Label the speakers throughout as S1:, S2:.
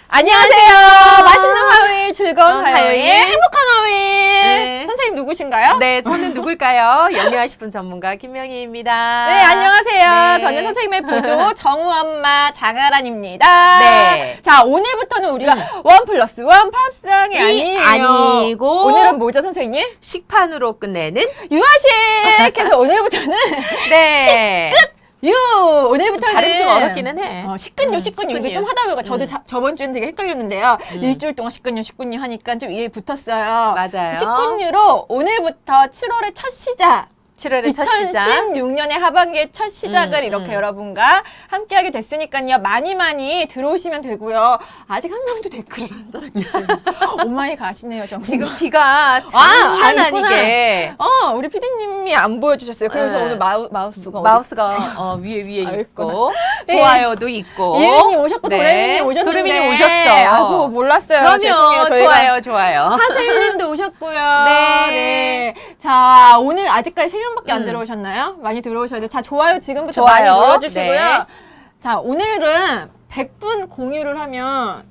S1: 안녕하세요. 맛있는 화요일, 즐거운 화요일,
S2: 화요일.
S1: 행복한 화요일.
S2: 네.
S1: 선생님 누구신가요?
S2: 네, 저는 누굴까요? 영유아식품 전문가 김명희입니다.
S1: 네, 안녕하세요.
S2: 네.
S1: 저는 선생님의 보조 정우 엄마 장아란입니다.
S2: 네.
S1: 자, 오늘부터는 우리가 원 플러스 원 팝상이 아니에요.
S2: 아니고
S1: 오늘은 뭐죠, 선생님?
S2: 식판으로 끝내는
S1: 유아식! 해서 오늘부터는
S2: 네.
S1: 오늘부터는
S2: 발음 좀 어렵기는 해.
S1: 식근요. 이게
S2: 식근요.
S1: 좀 하다 보니까 저도 저번 주엔 되게 헷갈렸는데요. 일주일 동안 식근요 하니까 좀 이해 붙었어요.
S2: 맞아요.
S1: 식근요로 오늘부터 7월의 첫 시작.
S2: 7월의 첫 시작.
S1: 2016년의 하반기의 첫 시작을 이렇게 여러분과 함께하게 됐으니까요. 많이 들어오시면 되고요. 아직 한 명도 댓글을 안 달아주세요. 오마이 가시네요, 정말.
S2: 지금 비가 장난 아니게
S1: 우리 피디님이 안 보여주셨어요. 그래서
S2: 네.
S1: 오늘 마우스가
S2: 마우스가 위에 있고
S1: 네.
S2: 좋아요도 있고
S1: 이은님 오셨고
S2: 네.
S1: 도레미님 오셨는데
S2: 도레미님 오셨어.
S1: 아이고 몰랐어요. 죄송해요.
S2: 그러면
S1: 저희가
S2: 좋아요.
S1: 하세일님도 오셨고요.
S2: 네.
S1: 자, 오늘 아직까지 3명밖에 안 들어오셨나요? 많이 들어오셔야 돼요. 자, 좋아요 지금부터
S2: 좋아요.
S1: 많이 눌러주시고요.
S2: 네.
S1: 자, 오늘은 100분 공유를 하면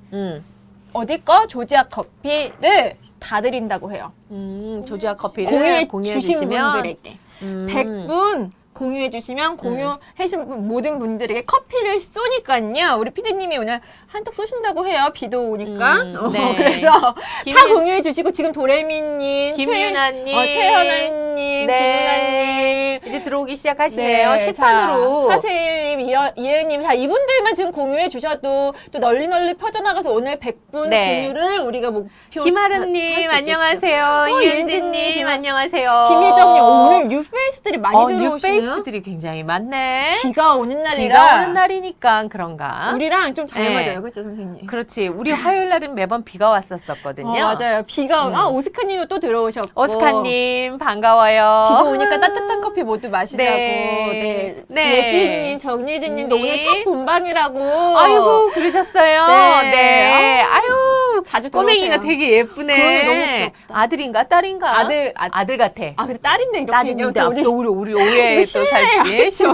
S1: 어디 거? 조지아 커피를 다 드린다고 해요.
S2: 조지아 커피를 공유해
S1: 주신
S2: 주시면
S1: 분들에게 100분 공유해 주시면 공유해주신 모든 분들에게 커피를 쏘니까요. 우리 피디님이 오늘 한턱 쏘신다고 해요. 비도 오니까.
S2: 네.
S1: 그래서 다 공유해 주시고 지금 도레미님,
S2: 김윤아님,
S1: 최현아님,
S2: 네.
S1: 김윤아님
S2: 이제 들어오기 시작하시네요.
S1: 자,
S2: 식판으로.
S1: 하세일님, 이혜은님, 자 이분들만 지금 공유해 주셔도 또 널리 퍼져나가서 오늘 100분
S2: 네.
S1: 공유를 우리가 목표 할수
S2: 김아름님
S1: 있겠죠.
S2: 안녕하세요. 이은지님 안녕하세요.
S1: 김희정님 오늘 뉴페이스들이 많이 들어오시네요.
S2: 뉴페이스들이 굉장히 많네.
S1: 비가 오는 날이라
S2: 비가 오는 날이니까 그런가.
S1: 우리랑 좀 잘
S2: 네.
S1: 맞아요, 그렇죠 선생님?
S2: 그렇지. 우리 화요일 날은 매번 비가 왔었거든요.
S1: 맞아요. 비가 오스카님도 또 들어오셨고
S2: 오스카님 반가워요.
S1: 비도 오니까 따뜻한 커피 모두 마시자고.
S2: 네.
S1: 예지님, 정예진님도
S2: 네.
S1: 오늘 첫 본방이라고.
S2: 아이고 그러셨어요.
S1: 네.
S2: 네. 아유
S1: 자주
S2: 꼬맹이가
S1: 들어오세요.
S2: 되게 예쁘네.
S1: 그러네, 너무 귀엽다.
S2: 아들인가 딸인가?
S1: 아들
S2: 같아.
S1: 근데 딸인데 이렇게
S2: 딸인데
S1: 얘기하면 또
S2: 우리 오해 또
S1: 실례예요,
S2: 살지.
S1: 그쵸?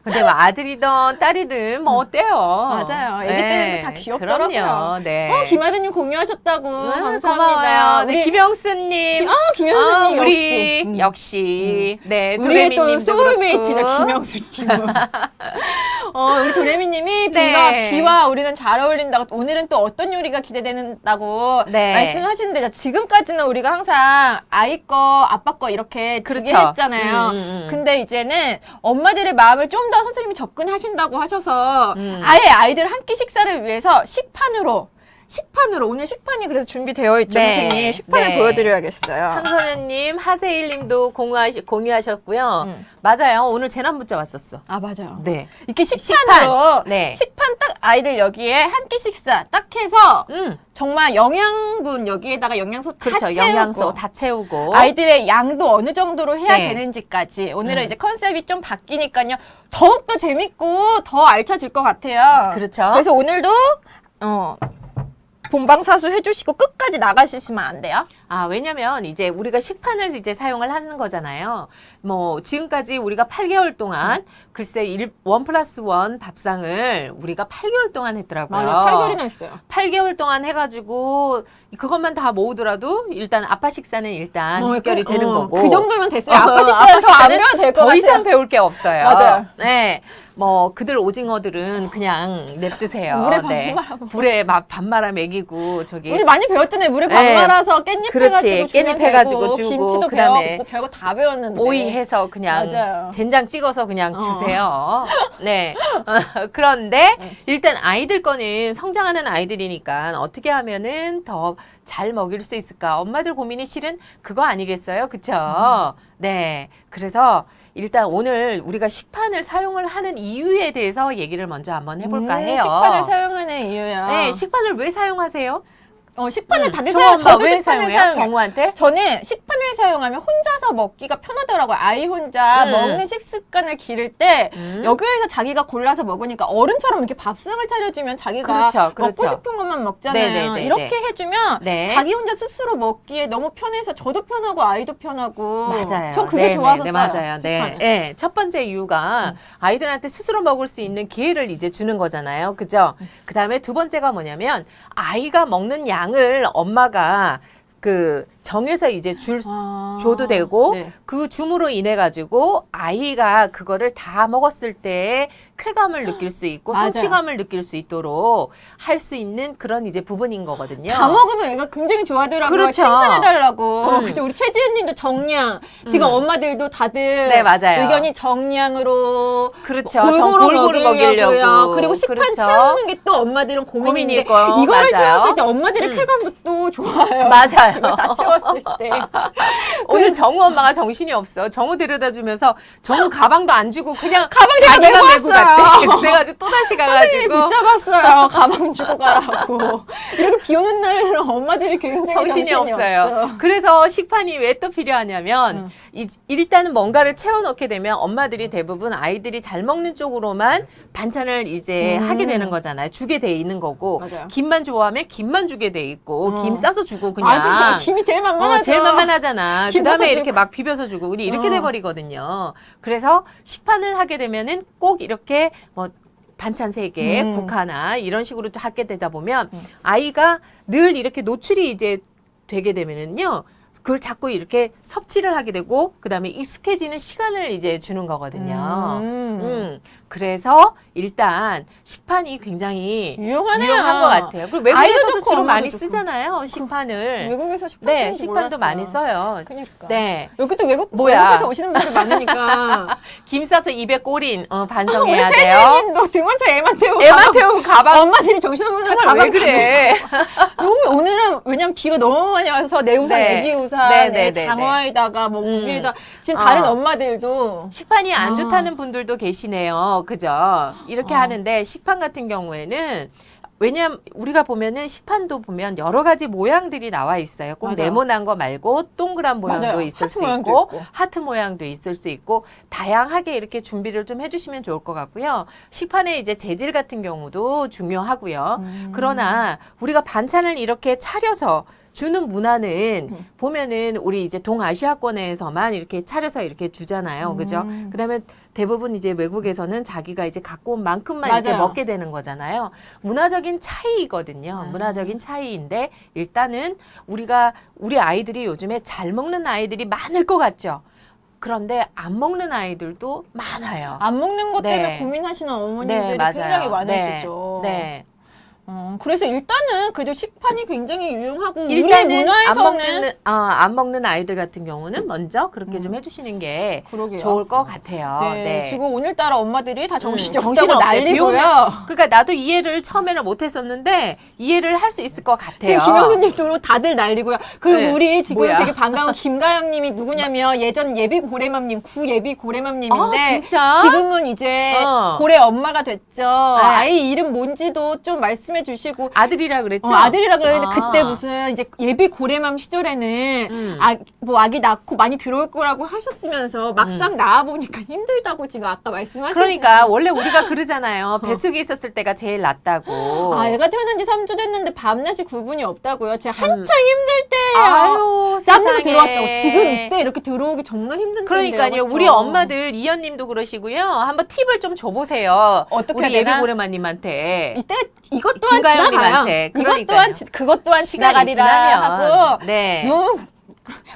S2: 근데 뭐 아들이든 딸이든 뭐 어때요?
S1: 맞아요. 애기 때는 또 다 귀엽더라고요.
S2: 그럼요. 네.
S1: 김아르님 공유하셨다고. 감사합니다.
S2: 고마워요. 네,
S1: 우리
S2: 김영수님.
S1: 김현수님
S2: 우리
S1: 역시.
S2: 역시. 네.
S1: 우리의 또
S2: 도레미님도
S1: 소울메이트죠,
S2: 그렇고.
S1: 김영수 팀은. 우리 도레미님이
S2: 네.
S1: 비와 우리는 잘 어울린다고, 오늘은 또 어떤 요리가 기대되는다고
S2: 네.
S1: 말씀하시는데, 자, 지금까지는 우리가 항상 아이 거, 아빠 거 이렇게 두 개
S2: 그렇죠.
S1: 했잖아요. 근데 이제는 엄마들의 마음을 좀 더 선생님이 접근하신다고 하셔서 아예 아이들 한 끼 식사를 위해서 식판으로 오늘 식판이 그래서 준비되어 있죠,
S2: 네.
S1: 선생님. 식판을
S2: 네.
S1: 보여드려야겠어요.
S2: 황선현님, 하세일님도 공유하셨고요. 맞아요. 오늘 재난 문자 왔었어.
S1: 아, 맞아요.
S2: 네.
S1: 이렇게 식판으로
S2: 네.
S1: 식판 딱 아이들 여기에 한 끼 식사 딱 해서 정말 영양분 여기에다가 영양소 다
S2: 그렇죠.
S1: 채우고
S2: 영양소 다 채우고.
S1: 아이들의 양도 어느 정도로 해야
S2: 네.
S1: 되는지까지 오늘은 이제 컨셉이 좀 바뀌니까요. 더욱더 재밌고 더 알차질 것 같아요.
S2: 그렇죠.
S1: 그래서 오늘도 본방사수 해주시고 끝까지 나가시면 안 돼요?
S2: 왜냐면 이제 우리가 식판을 이제 사용을 하는 거잖아요. 뭐 지금까지 우리가 8개월 동안 글쎄 1+1 밥상을 우리가 8개월 동안 했더라고요.
S1: 맞아요. 8개월이나 했어요.
S2: 8개월 동안 해가지고 그것만 다 모으더라도 일단 아빠 식사는 일단 해결이 되는 거고.
S1: 그 정도면 됐어요. 아빠 식사는 더 안 배워도 될 것
S2: 더
S1: 같아요.
S2: 이상 배울 게 없어요.
S1: 맞아요.
S2: 네. 뭐 그들 오징어들은 그냥 냅두세요.
S1: 물에 밥
S2: 네.
S1: 말아먹고.
S2: 물에 밥 말아 먹이고 저기
S1: 우리 많이 배웠잖아요. 물에 밥
S2: 네.
S1: 말아서 깻잎
S2: 그렇지.
S1: 해가지고 주면
S2: 깻잎 해가지고
S1: 되고,
S2: 주고,
S1: 김치도
S2: 그다음에
S1: 배웠고 별거 다 배웠는데
S2: 오이 해서 그냥
S1: 맞아요.
S2: 된장 찍어서 그냥 주세요. 네. 그런데 일단 아이들 거는 성장하는 아이들이니까 어떻게 하면은 더 잘 먹일 수 있을까? 엄마들 고민이 실은 그거 아니겠어요? 그쵸? 네. 그래서 일단 오늘 우리가 식판을 사용을 하는 이유에 대해서 얘기를 먼저 한번 해볼까 해요.
S1: 식판을 사용하는 이유요.
S2: 네. 식판을 왜 사용하세요?
S1: 식판을 다들
S2: 정우
S1: 사용.
S2: 엄마
S1: 저도
S2: 왜
S1: 식판을
S2: 사용해요?
S1: 사용해요.
S2: 정우한테?
S1: 저는 식판을 사용하면 혼자서 먹기가 편하더라고요. 아이 혼자 먹는 식습관을 기를 때 여기에서 자기가 골라서 먹으니까 어른처럼 이렇게 밥상을 차려주면 자기가
S2: 그렇죠.
S1: 먹고 싶은 것만 먹잖아요.
S2: 네네네네.
S1: 이렇게 해주면
S2: 네.
S1: 자기 혼자 스스로 먹기에 너무 편해서 저도 편하고 아이도 편하고.
S2: 맞아요.
S1: 전 그게
S2: 네,
S1: 좋아서
S2: 네,
S1: 써요.
S2: 맞아요. 네.
S1: 식판을.
S2: 네. 첫 번째 이유가 아이들한테 스스로 먹을 수 있는 기회를 이제 주는 거잖아요. 그죠? 그 다음에 두 번째가 뭐냐면 아이가 먹는 양을 엄마가 그 정해서 이제 줘도 되고
S1: 네.
S2: 그 줌으로 인해 가지고 아이가 그거를 다 먹었을 때 쾌감을 느낄 수 있고
S1: 맞아요.
S2: 성취감을 느낄 수 있도록 할 수 있는 그런 이제 부분인 거거든요.
S1: 다 먹으면 얘가 굉장히 좋아하더라고요.
S2: 그렇죠.
S1: 칭찬해달라고. 그래서 우리 최지은님도 정량. 지금 엄마들도 다들
S2: 네, 맞아요.
S1: 의견이 정량으로
S2: 그렇죠.
S1: 골고루 먹이려고요.
S2: 먹이려고.
S1: 그리고 식판
S2: 그렇죠.
S1: 채우는 게 또 엄마들은 고민인데
S2: 고민일 거예요.
S1: 이거를
S2: 맞아요.
S1: 채웠을 때 엄마들의 쾌감도 또 좋아요.
S2: 맞아요.
S1: 이걸 다 채웠을 때.
S2: 오늘 정우 엄마가 정신이 없어. 정우 데려다 주면서 정우 가방도 안 주고 그냥
S1: 가방 제가
S2: 자기가
S1: 메고
S2: 메고 갔대.
S1: 왔어요.
S2: 그래가지고 또 다시
S1: 선생님이
S2: 가가지고
S1: 붙잡았어요. 가방 주고 가라고. 이렇게 비 오는 날에는 엄마들이 굉장히
S2: 정신이 없어요.
S1: 없죠.
S2: 그래서 식판이 왜 또 필요하냐면 일단은 뭔가를 채워넣게 되면 엄마들이 대부분 아이들이 잘 먹는 쪽으로만 반찬을 이제 하게 되는 거잖아요. 주게 돼 있는 거고
S1: 맞아요.
S2: 김만 좋아하면 김만 주게 돼 있고 김 싸서 주고 그냥
S1: 맞아. 김이 제일 만만하죠.
S2: 제일 만만하잖아.
S1: 김
S2: 그다음에
S1: 싸서
S2: 이렇게
S1: 주고.
S2: 막 비벼서 주고 우리 이렇게 돼버리거든요. 그래서 식판을 하게 되면은 꼭 이렇게 뭐 반찬 3개, 국 하나 이런 식으로 또 하게 되다 보면 아이가 늘 이렇게 노출이 이제 되게 되면은요. 그걸 자꾸 이렇게 섭취를 하게 되고 그다음에 익숙해지는 시간을 이제 주는 거거든요. 그래서 일단 식판이 굉장히
S1: 유용하네요.
S2: 유용한 것 같아요. 그리고
S1: 아이도
S2: 외국에서도
S1: 좋고
S2: 주로
S1: 엄마도
S2: 많이
S1: 좋고.
S2: 쓰잖아요. 식판을.
S1: 외국에서 식판
S2: 네,
S1: 쓰는지
S2: 식판도
S1: 몰랐어요.
S2: 많이 써요.
S1: 그러니까.
S2: 네.
S1: 여기 또
S2: 뭐야.
S1: 외국에서 오시는 분들 많으니까.
S2: 김 싸서 입에 꼬린
S1: 우리
S2: 반성해야 돼요.
S1: 최지은님도 등원차 애만 태우고.
S2: 애만 태우고 가방.
S1: 엄마들이 정신없는
S2: 정말
S1: 가방
S2: 왜 그래?
S1: 너무 오늘은 왜냐면 비가 너무 많이 와서 내 우산,
S2: 네.
S1: 애기 우산,
S2: 네,
S1: 애
S2: 네, 네,
S1: 장화에다가 뭐 우비에다 지금 다른 엄마들도
S2: 식판이 안 좋다는 분들도 계시네요. 그죠? 이렇게 하는데 식판 같은 경우에는 왜냐면 우리가 보면은 식판도 보면 여러 가지 모양들이 나와 있어요. 꼭
S1: 맞아.
S2: 네모난 거 말고 동그란 모양도
S1: 맞아요.
S2: 있을
S1: 하트
S2: 수
S1: 모양도
S2: 있고,
S1: 있고.
S2: 하트 모양도 있을 수 있고 다양하게 이렇게 준비를 좀 해주시면 좋을 것 같고요. 식판의 이제 재질 같은 경우도 중요하고요. 그러나 우리가 반찬을 이렇게 차려서 주는 문화는 보면은 우리 이제 동아시아권에서만 이렇게 차려서 이렇게 주잖아요. 그죠? 그다음에 대부분 이제 외국에서는 자기가 이제 갖고 온 만큼만 이렇게
S1: 맞아요.
S2: 먹게 되는 거잖아요. 문화적인 차이거든요. 문화적인 차이인데 일단은 우리 아이들이 요즘에 잘 먹는 아이들이 많을 것 같죠. 그런데 안 먹는 아이들도 많아요.
S1: 안 먹는 것 때문에
S2: 네.
S1: 고민하시는 어머님들이
S2: 네, 맞아요.
S1: 굉장히 많으시죠.
S2: 네.
S1: 그래서 일단은 그래도 식판이 굉장히 유용하고 우리
S2: 일단은
S1: 문화에서는
S2: 안 먹는 아이들 같은 경우는 먼저 그렇게 좀 해주시는 게
S1: 그러게요.
S2: 좋을 것 같아요.
S1: 네. 지금 오늘따라 엄마들이 다 정신이
S2: 정신없대.
S1: 없다고 난리고요.
S2: 그러니까 나도 이해를 처음에는 못했었는데 이해를 할 수 있을 것 같아요.
S1: 지금 김효수님도 다들 난리고요. 그리고
S2: 네.
S1: 우리 지금
S2: 뭐야?
S1: 되게 반가운 김가영님이 누구냐면 예전 예비 고래맘님, 구 예비 고래맘님인데
S2: 아, 진짜?
S1: 지금은 이제 고래 엄마가 됐죠. 아이 이름 뭔지도 좀 말씀해 주시고
S2: 아들이라 그랬죠?
S1: 아들이라 그랬는데
S2: 아.
S1: 그때 무슨 이제 예비 고래맘 시절에는 아기 낳고 많이 들어올 거라고 하셨으면서 막상 낳아 보니까 힘들다고 지금 아까 말씀하셨는데.
S2: 그러니까 원래 우리가 그러잖아요. 뱃속에 있었을 때가 제일 낫다고.
S1: 애가 태어난 지 3주 됐는데 밤낮이 구분이 없다고요. 제가 한창 힘들 때야.
S2: 아유,
S1: 짬에서
S2: 세상에.
S1: 들어왔다고. 지금 이때 이렇게 들어오기 정말 힘든 때인데요.
S2: 그러니까요.
S1: 그렇죠?
S2: 우리 엄마들 이현님도 그러시고요. 한번 팁을 좀 줘보세요.
S1: 어떻게
S2: 우리
S1: 해야 되나?
S2: 예비 고래마님한테.
S1: 이때 이것 또한
S2: 김가영님한테.
S1: 지나가요. 이것
S2: 그러니까요.
S1: 또한 그것 또한
S2: 시간이
S1: 지나가리라
S2: 지나면.
S1: 하고
S2: 네.
S1: 눈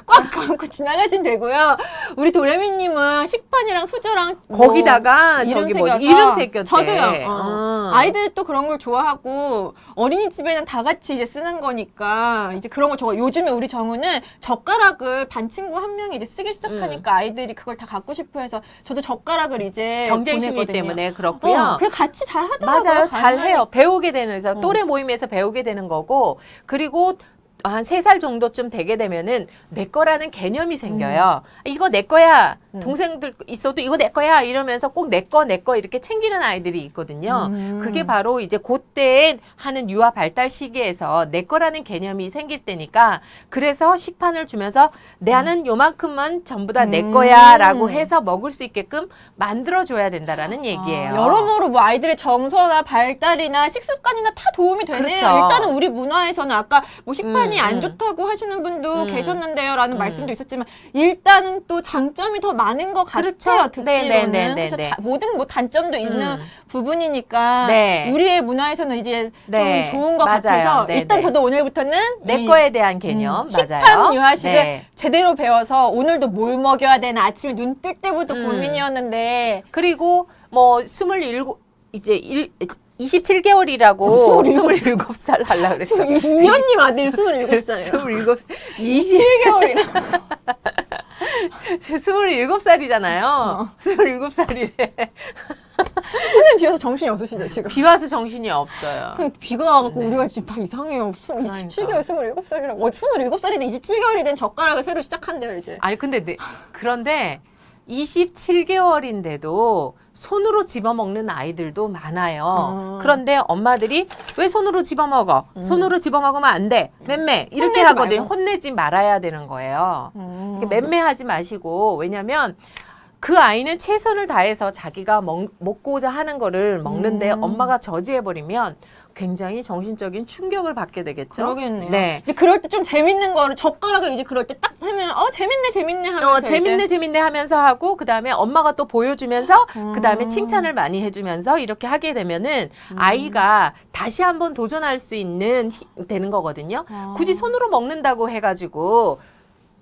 S1: 꽉 감고 지나가시면 되고요. 우리 도레미님은 식판이랑 수저랑
S2: 거기다가
S1: 이름
S2: 저기 뭐
S1: 새겨서.
S2: 이름 새겼대.
S1: 저도요. 아이들 또 그런 걸 좋아하고 어린이집에는 다 같이 이제 쓰는 거니까 이제 그런 거 좋아. 요즘에 우리 정우는 젓가락을 반 친구 한 명이 이제 쓰기 시작하니까 아이들이 그걸 다 갖고 싶어해서 저도 젓가락을 이제
S2: 경쟁 심리
S1: 보내거든요.
S2: 때문에 그렇고요.
S1: 그게 같이 잘 하더라고요.
S2: 맞아요. 잘해요.
S1: 가능하니까.
S2: 배우게 되면서 또래 모임에서 배우게 되는 거고 그리고 한 3살 정도쯤 되게 되면은 내 거라는 개념이 생겨요. 이거 내 거야. 동생들 있어도 이거 내 거야 이러면서 꼭 내 거 이렇게 챙기는 아이들이 있거든요. 그게 바로 이제 그때 하는 유아 발달 시기에서 내 거라는 개념이 생길 때니까 그래서 식판을 주면서 나는 요만큼만 전부 다 내 거야 라고 해서 먹을 수 있게끔 만들어줘야 된다라는 얘기예요.
S1: 여러모로 뭐 아이들의 정서나 발달이나 식습관이나 다 도움이 되네요.
S2: 그렇죠.
S1: 일단은 우리 문화에서는 아까 뭐 식판이 안 좋다고 하시는 분도 계셨는데요 라는 말씀도 있었지만 일단은 또 장점이 더 많은 것
S2: 그렇죠.
S1: 같아요. 듣기로는.
S2: 네네네네네.
S1: 그렇죠. 모든 뭐 단점도 있는 부분이니까
S2: 네.
S1: 우리의 문화에서는 이제
S2: 네.
S1: 좀 좋은 것
S2: 맞아요.
S1: 같아서
S2: 네네.
S1: 일단 저도 오늘부터는
S2: 내
S1: 이
S2: 거에 대한 개념 맞아요.
S1: 식판 유아식을
S2: 네.
S1: 제대로 배워서 오늘도 뭘 먹여야 되나 아침에 눈 뜰 때부터 고민이었는데
S2: 그리고 뭐 27 이제 27개월이라고 27살 하려고 그랬어.
S1: 이현님 아들이 27살이에요. 27개월이라고.
S2: 27살이잖아요. 27살이래.
S1: 선생님 비 와서 정신이 없으시죠 지금?
S2: 비 와서 정신이 없어요.
S1: 선생님 비가 와갖고 우리가 지금 다 이상해요. 27개월 27살이라고. 27살이든 27개월이 된 젓가락을 새로 시작한대요 이제.
S2: 아니 근데 그런데 27개월인데도 손으로 집어먹는 아이들도 많아요. 그런데 엄마들이 왜 손으로 집어먹어? 손으로 집어먹으면 안 돼. 맴매. 이렇게
S1: 혼내지
S2: 하거든요.
S1: 말고.
S2: 혼내지 말아야 되는 거예요. 맴매하지 마시고 왜냐면 그 아이는 최선을 다해서 자기가 먹고자 하는 거를 먹는데 엄마가 저지해버리면 굉장히 정신적인 충격을 받게 되겠죠.
S1: 그러겠네요.
S2: 네.
S1: 이제 그럴 때 좀 재밌는 거를 젓가락을 이제 그럴 때 딱 하면 재밌네 하면서
S2: 재밌네 하면서 하고 그다음에 엄마가 또 보여주면서 그다음에 칭찬을 많이 해주면서 이렇게 하게 되면은 아이가 다시 한번 도전할 수 있는 되는 거거든요. 굳이 손으로 먹는다고 해가지고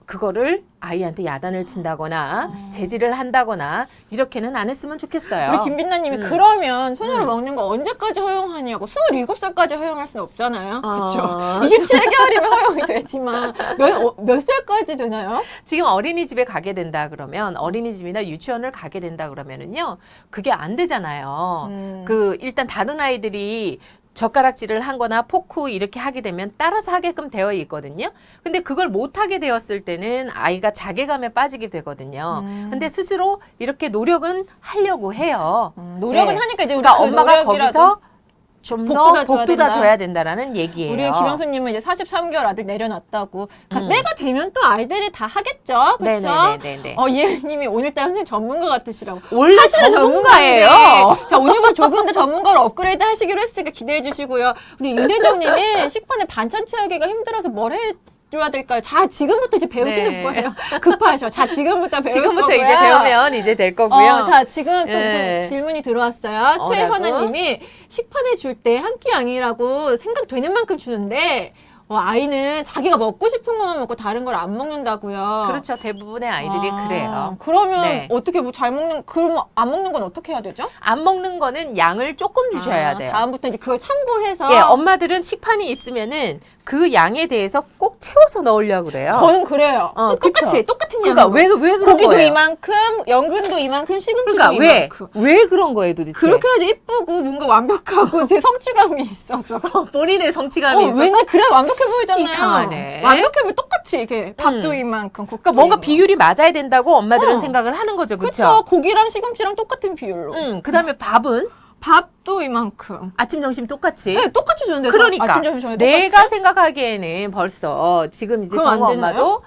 S2: 그거를 아이한테 야단을 친다거나 제지를 한다거나 이렇게는 안 했으면 좋겠어요.
S1: 우리 김빈나님이 그러면 손으로 먹는 거 언제까지 허용하냐고 27살까지 허용할 수는 없잖아요. 그렇죠. 27개월이면 허용이 되지만 몇 살까지 되나요?
S2: 지금 어린이집에 가게 된다 그러면 어린이집이나 유치원을 가게 된다 그러면은요 그게 안 되잖아요. 일단 다른 아이들이 젓가락질을 한거나 포크 이렇게 하게 되면 따라서 하게끔 되어 있거든요. 근데 그걸 못하게 되었을 때는 아이가 자괴감에 빠지게 되거든요. 근데 스스로 이렇게 노력은 하려고 해요.
S1: 노력은
S2: 네.
S1: 하니까 이제 우리
S2: 그러니까
S1: 그
S2: 엄마가
S1: 노력이라도
S2: 거기서 좀 더
S1: 복돋아 줘야
S2: 복돋아
S1: 된다.
S2: 줘야 된다라는 얘기예요.
S1: 우리 김영수님은 이제 43개월 아들 내려놨다고. 그러니까 때가 되면 또 아이들이 다 하겠죠. 그렇죠?
S2: 네네네네.
S1: 예은님이 오늘따라 선생님 전문가 같으시라고.
S2: 원래
S1: 사실은
S2: 전문가예요.
S1: 전문가인데 자, 오늘부터 조금 더 전문가로 업그레이드 하시기로 했으니까 기대해 주시고요. 우리 윤대정님이 식판에 반찬 채우기가 힘들어서 뭘 해줘야 될까요? 자, 지금부터 이제 배우시는
S2: 네.
S1: 거예요. 급하셔. 자, 지금부터 배울
S2: 지금부터
S1: 거고요.
S2: 이제 배우면 이제 될 거고요.
S1: 자, 지금 또
S2: 네.
S1: 질문이 들어왔어요. 최현아님이 식판에 줄 때 한 끼 양이라고 생각되는 만큼 주는데 아이는 자기가 먹고 싶은 것만 먹고 다른 걸 안 먹는다고요.
S2: 그렇죠. 대부분의 아이들이 그래요.
S1: 그러면
S2: 네.
S1: 어떻게 뭐 잘 먹는 그러면 안 먹는 건 어떻게 해야 되죠?
S2: 안 먹는 거는 양을 조금 주셔야 돼요.
S1: 다음부터 이제 그걸 참고해서.
S2: 예, 엄마들은 식판이 있으면은 그 양에 대해서 꼭 채워서 넣으려고 그래요.
S1: 저는 그래요.
S2: 그쵸.
S1: 똑같은
S2: 그러니까
S1: 양으로.
S2: 왜 그런
S1: 고기도
S2: 거예요?
S1: 이만큼, 연근도 이만큼, 시금치도
S2: 그러니까
S1: 이만큼.
S2: 왜 그런 거예요, 도대체?
S1: 그렇게 해야지 이쁘고 뭔가 완벽하고 제 성취감이 있어서.
S2: 본인의 성취감이 있어서.
S1: 왠지 그래야 완벽해 보이잖아요.
S2: 이상하네.
S1: 완벽해 보이 똑같이 이렇게 밥도 이만큼, 국도
S2: 그러니까 뭔가
S1: 이만큼.
S2: 비율이 맞아야 된다고 엄마들은 생각을 하는 거죠,
S1: 그쵸.
S2: 그렇죠?
S1: 고기랑 시금치랑 똑같은 비율로.
S2: 그다음에 밥은
S1: 밥도 이만큼.
S2: 아침 점심 똑같이.
S1: 네, 똑같이 주는데
S2: 그러니까
S1: 아침 점심 저녁
S2: 내가
S1: 똑같이?
S2: 생각하기에는 벌써 지금 이제
S1: 그럼 안
S2: 정우
S1: 되나요?
S2: 엄마도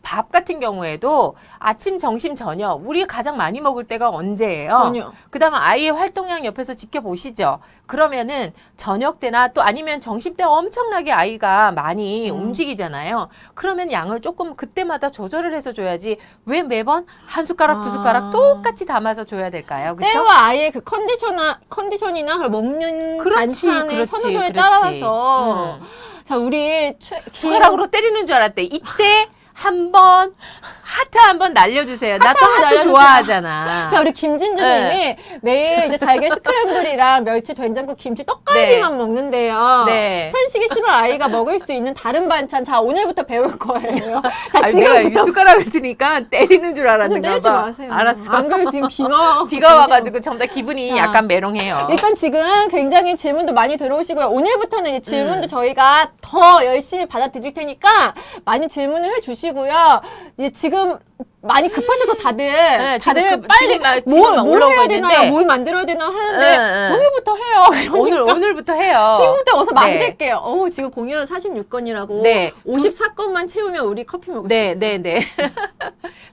S2: 밥 같은 경우에도 아침, 점심, 저녁 우리 가장 많이 먹을 때가 언제예요?
S1: 저녁.
S2: 그다음에 아이의 활동량 옆에서 지켜보시죠. 그러면은 저녁 때나 또 아니면 점심 때 엄청나게 아이가 많이 움직이잖아요. 그러면 양을 조금 그때마다 조절을 해서 줘야지 왜 매번 한 숟가락 두 숟가락 똑같이 담아서 줘야 될까요? 그렇죠?
S1: 때와 아이의 그 컨디션이나 그걸 먹는 반찬의 선호도에 따라서 자 우리
S2: 숟가락으로 때리는 줄 알았대. 이때 한번 하트 한번 날려주세요. 나 또 하트
S1: 날려주세요.
S2: 좋아하잖아.
S1: 자 우리 김진주님이 매일 이제 달걀 스크램블이랑 멸치 된장국 김치 떡갈비만 먹는데요.
S2: 네.
S1: 편식이 싫어 아이가 먹을 수 있는 다른 반찬 자 오늘부터 배울 거예요. 자
S2: 아니, 내가 이
S1: 지금부터
S2: 숟가락을 드니까 때리는 줄 알았는가
S1: 때리지
S2: 봐.
S1: 마세요.
S2: 알았어.
S1: 안 그래도 지금 비가
S2: 비가 와가지고 전부 다 기분이
S1: 자,
S2: 약간 메롱해요.
S1: 일단 지금 굉장히 질문도 많이 들어오시고요. 오늘부터는 이제 질문도 저희가 더 열심히 받아드릴 테니까 많이 질문을 해주시고요. 이제 지금 많이 급하셔서 다들
S2: 지금
S1: 빨리
S2: 지금 막
S1: 뭘
S2: 올라오고
S1: 해야 되나요?
S2: 있는데.
S1: 뭘 만들어야 되나 하는데
S2: 응.
S1: 오늘부터 해요. 그러니까
S2: 오늘부터 해요.
S1: 지금부터 어서
S2: 네.
S1: 만들게요. 지금 공연 46건이라고
S2: 네.
S1: 54건만 채우면 우리 커피 먹을 수
S2: 네,
S1: 있어요.
S2: 네, 네.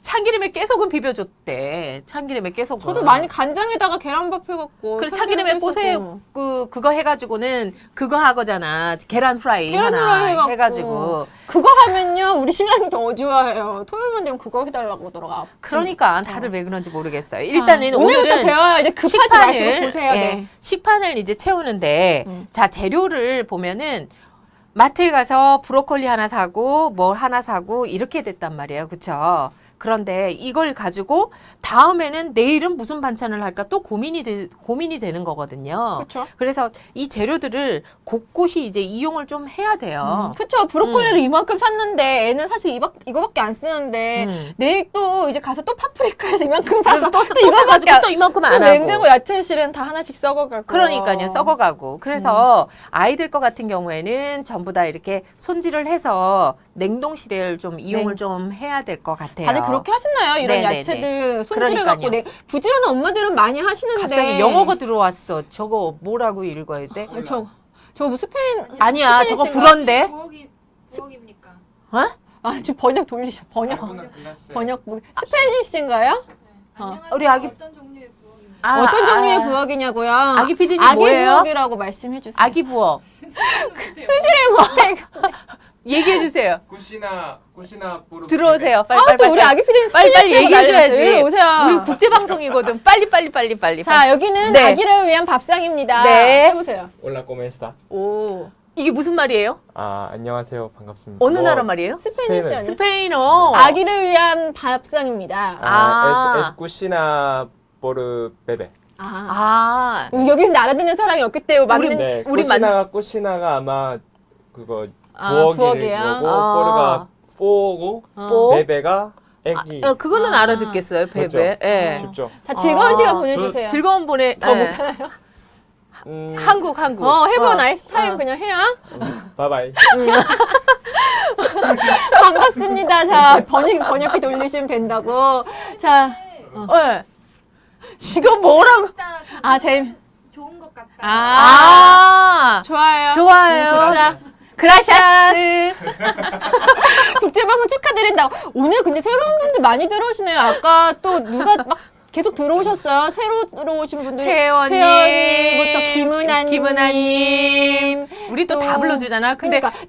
S2: 참기름에 깨소금 비벼줬대. 참기름에 깨소금.
S1: 저도 많이 간장에다가 계란밥 해갖고
S2: 그래서 참기름에 꼬세 그거 해가지고는 그거 하거잖아. 계란 프라이
S1: 계란
S2: 하나
S1: 프라이
S2: 해가지고.
S1: 그거 하면요 우리 신랑이 더 좋아해요. 토요일만 되면 그거 해달라고 그러더라고.
S2: 그러니까 다들 왜 그런지 모르겠어요. 일단은
S1: 오늘부터
S2: 오늘은
S1: 배워요. 이제 급하지 마시고 보세요.
S2: 예,
S1: 네.
S2: 식판을 이제 채우는데 자 재료를 보면은 마트에 가서 브로콜리 하나 사고 뭘 하나 사고 이렇게 됐단 말이에요. 그쵸? 그런데 이걸 가지고 다음에는 내일은 무슨 반찬을 할까 또 고민이 되는 거거든요.
S1: 그렇죠.
S2: 그래서 이 재료들을 곳곳이 이제 이용을 좀 해야 돼요.
S1: 그렇죠. 브로콜리를 이만큼 샀는데 애는 사실 이거밖에 안 쓰는데 내일 또 이제 가서 또 파프리카에서 이만큼 사서 또 이거밖에
S2: 또 이만큼 안
S1: 또
S2: 하고.
S1: 냉장고 야채실은 다 하나씩 썩어가고.
S2: 그러니까요. 썩어가고. 그래서 아이들 거 같은 경우에는 전부 다 이렇게 손질을 해서 냉동실을 좀 이용을 좀 해야 될 것 같아요.
S1: 다들 그렇게 하시나요? 이런
S2: 네네네.
S1: 야채들 손질해갖고
S2: 그러니까요.
S1: 부지런한 엄마들은 많이 하시는데
S2: 갑자기 영어가 들어왔어. 저거 뭐라고 읽어야 돼?
S1: 저거 뭐 스페인
S2: 아니야. 저거
S1: 스페니쉬인가?
S2: 불어인데.
S3: 부엌입니까?
S2: 어?
S1: 지금 번역 돌리셔. 번역 스페니쉬인가요?
S2: 우리 아기
S3: 어떤 종류의 부엌입니까?
S1: 어떤 종류의 부엌이냐고요?
S2: 아기 PD님
S1: 아기
S2: 뭐예요?
S1: 부엌이라고 말씀해 주세요.
S2: 아기 부엌.
S1: 쓰지를 못해.
S2: 얘기해 주세요.
S4: 꾸시나 보러
S2: 들어오세요. 빨리
S1: 또 우리 아기 피디님
S2: 빨리
S1: 스페니쉬로
S2: 얘기해줘야지.
S1: 이리 오세요.
S2: 우리 국제 방송이거든. 빨리.
S1: 자, 여기는
S2: 네.
S1: 아기를 위한 밥상입니다.
S2: 네.
S1: 해보세요.
S4: 올라 꼬메스타.
S1: 오.
S2: 이게 무슨 말이에요?
S4: 안녕하세요. 반갑습니다.
S2: 어느 나라 말이에요?
S1: 스페니쉬 아니야?
S2: 스페인어.
S1: 아기를 위한 밥상입니다.
S4: 에스 꾸시나 보르 베베.
S1: 여기는 알아듣는 사람이 없기 때문에 맞는
S4: 네,
S2: 우리
S4: 꾸시나가 아마 그거 부엌일
S1: 부엌이에요?
S4: 거고 보르가 포고 베베가 애기.
S2: 그거는 알아듣겠어요. 베베.
S4: 그렇죠.
S2: 예.
S4: 쉽죠.
S1: 자, 즐거운 시간 보내주세요.
S2: 즐거운 보내.
S1: 더
S2: 예.
S1: 못하나요?
S2: 한국.
S1: 해보 나이스 타임 그냥 해요.
S4: 바이바이.
S1: 반갑습니다. 자, 번역기 돌리시면 된다고. 자,
S2: 예. 지금 뭐라고?
S3: 좋은 것 같다.
S1: 좋아요.
S2: 좋아요.
S1: 굿자. 그라샤스. 국제방송 축하드린다고. 오늘 근데 새로운 분들 많이 들어오시네요. 아까 또 누가 막 계속 들어오셨어요. 새로 들어오신 분들이. 채연님부터 김은아님.
S2: 우리 또 다 불러주잖아. 근데
S1: 그러니까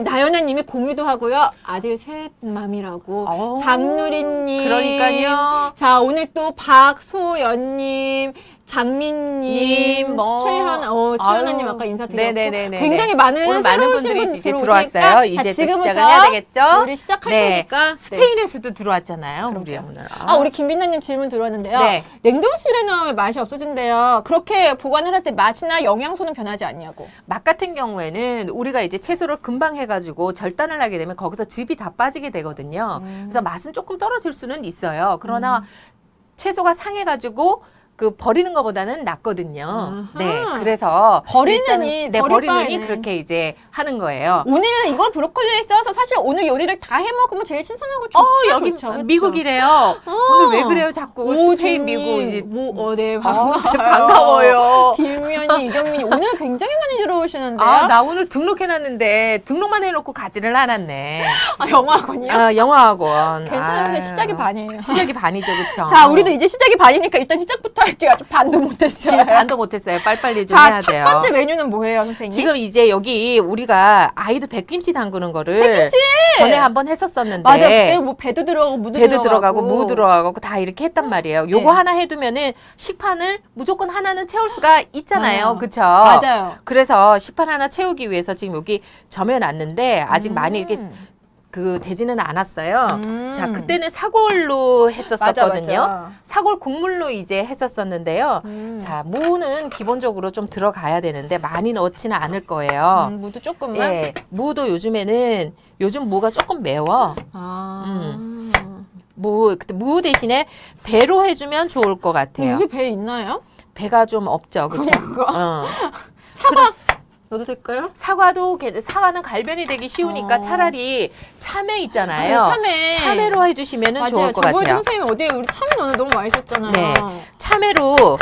S1: 나연아님이 공유도 하고요. 아들 셋맘이라고. 장누리님.
S2: 그러니까요.
S1: 자, 오늘 또 박소연님, 장민님, 최현아님 아까 인사드렸고
S2: 네네네네.
S1: 굉장히 많은
S2: 오늘
S1: 새로
S2: 많은
S1: 오신
S2: 분들이
S1: 분들
S2: 이제
S1: 들어오시니까
S2: 들어왔어요. 이제 또
S1: 지금부터
S2: 시작을 해야 되겠죠?
S1: 우리 시작할
S2: 네.
S1: 테니까.
S2: 스페인에서도 들어왔잖아요. 우리 오늘.
S1: 우리 김빈나님 질문 들어왔는데요.
S2: 네.
S1: 냉동실에 넣으면 맛이 없어진대요. 그렇게 보관을 할 때 맛이나 영양소는 변하지 않냐고.
S2: 맛 같은 경우에는 우리가 이제 채소를 금방 해가지고 절단을 하게 되면 거기서 즙이 다 빠지게 되거든요. 그래서 맛은 조금 떨어질 수는 있어요. 그러나 채소가 상해가지고 버리는 것보다는 낫거든요.
S1: 아하.
S2: 네, 그래서
S1: 버리느니, 버릴
S2: 버리느니
S1: 바에는.
S2: 그렇게 이제 하는 거예요.
S1: 오늘은 이거 브로콜리에 써서 사실 오늘 요리를 다 해 먹으면 제일 신선하고 좋죠.
S2: 여기
S1: 좋죠.
S2: 미국이래요. 오늘 왜 그래요? 자꾸 스페인 미국 이제
S1: 네, 반가워요.
S2: 반가워요.
S1: 김미연님, 이경민님 오늘 굉장히 많이 들어오시는데요.
S2: 나 오늘 등록해놨는데 등록만 해놓고 가지를 않았네.
S1: 영어학원이요?
S2: 영어학원.
S1: 괜찮아요. 근데 시작이 반이에요.
S2: 시작이 반이죠, 그렇죠?
S1: 자, 우리도 이제 시작이 반이니까 일단 시작부터 할게요. 아직 반도 못했어요.
S2: 지금 반도 못했어요. 빨리빨리 좀
S1: 자,
S2: 해야 돼요.
S1: 첫 번째 메뉴는 뭐예요, 선생님?
S2: 지금 이제 여기 우리가 아이들 백김치 담그는 거를
S1: 백김치!
S2: 전에 한번 했었었는데
S1: 맞아. 그때 뭐 배도 들어가고 무도
S2: 들어가고 무 들어가고 다 이렇게 했단 말이에요. 요거 하나 해두면은 식판을 무조건 하나는 채울 수가 있잖아요.
S1: 맞아요.
S2: 그쵸?
S1: 맞아요.
S2: 그래서 식판 하나 채우기 위해서 지금 여기 점여놨는데 아직 많이 이렇게 되지는 않았어요. 자, 그때는 사골로 했었었거든요.
S1: 맞아.
S2: 사골 국물로 이제 했었었는데요. 자, 무는 기본적으로 좀 들어가야 되는데 많이 넣지는 않을 거예요.
S1: 무도 조금만?
S2: 예, 무도 요즘 무가 조금 매워. 무 대신에 배로 해주면 좋을 것 같아요.
S1: 요새 배 있나요?
S2: 배가 좀 없죠, 그렇죠?
S1: 사과 넣어도 될까요?
S2: 사과는 갈변이 되기 쉬우니까 차라리 참외 있잖아요. 참외로 해주시면
S1: 맞아요.
S2: 좋을 것
S1: 저번에
S2: 같아요.
S1: 선생님 어디에 우리 참외 넣는 너무 맛있었잖아요.
S2: 네. 참외로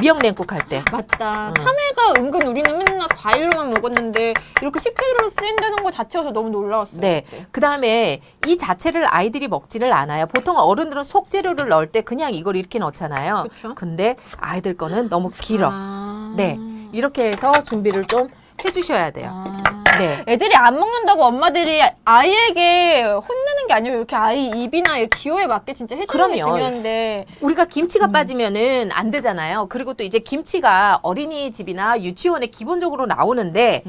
S2: 미역냉국 할 때.
S1: 맞다. 참외가 은근 우리는 맨날 과일로만 먹었는데 이렇게 식재료로 쓰인다는 거 자체가 너무 놀라웠어요.
S2: 네.
S1: 그때.
S2: 그 다음에 이 자체를 아이들이 먹지를 않아요. 보통 어른들은 속재료를 넣을 때 그냥 이걸 이렇게 넣잖아요.
S1: 그쵸?
S2: 근데 아이들 거는 너무 길어.
S1: 아.
S2: 네. 이렇게 해서 준비를 좀 해주셔야 돼요.
S1: 아.
S2: 네.
S1: 애들이 안 먹는다고 엄마들이 아이에게 혼내는 게 아니고 이렇게 아이 입이나 이렇게 기호에 맞게 진짜 해주는 게
S2: 그럼요.
S1: 중요한데
S2: 우리가 김치가 빠지면은 안 되잖아요. 그리고 또 이제 김치가 어린이집이나 유치원에 기본적으로 나오는데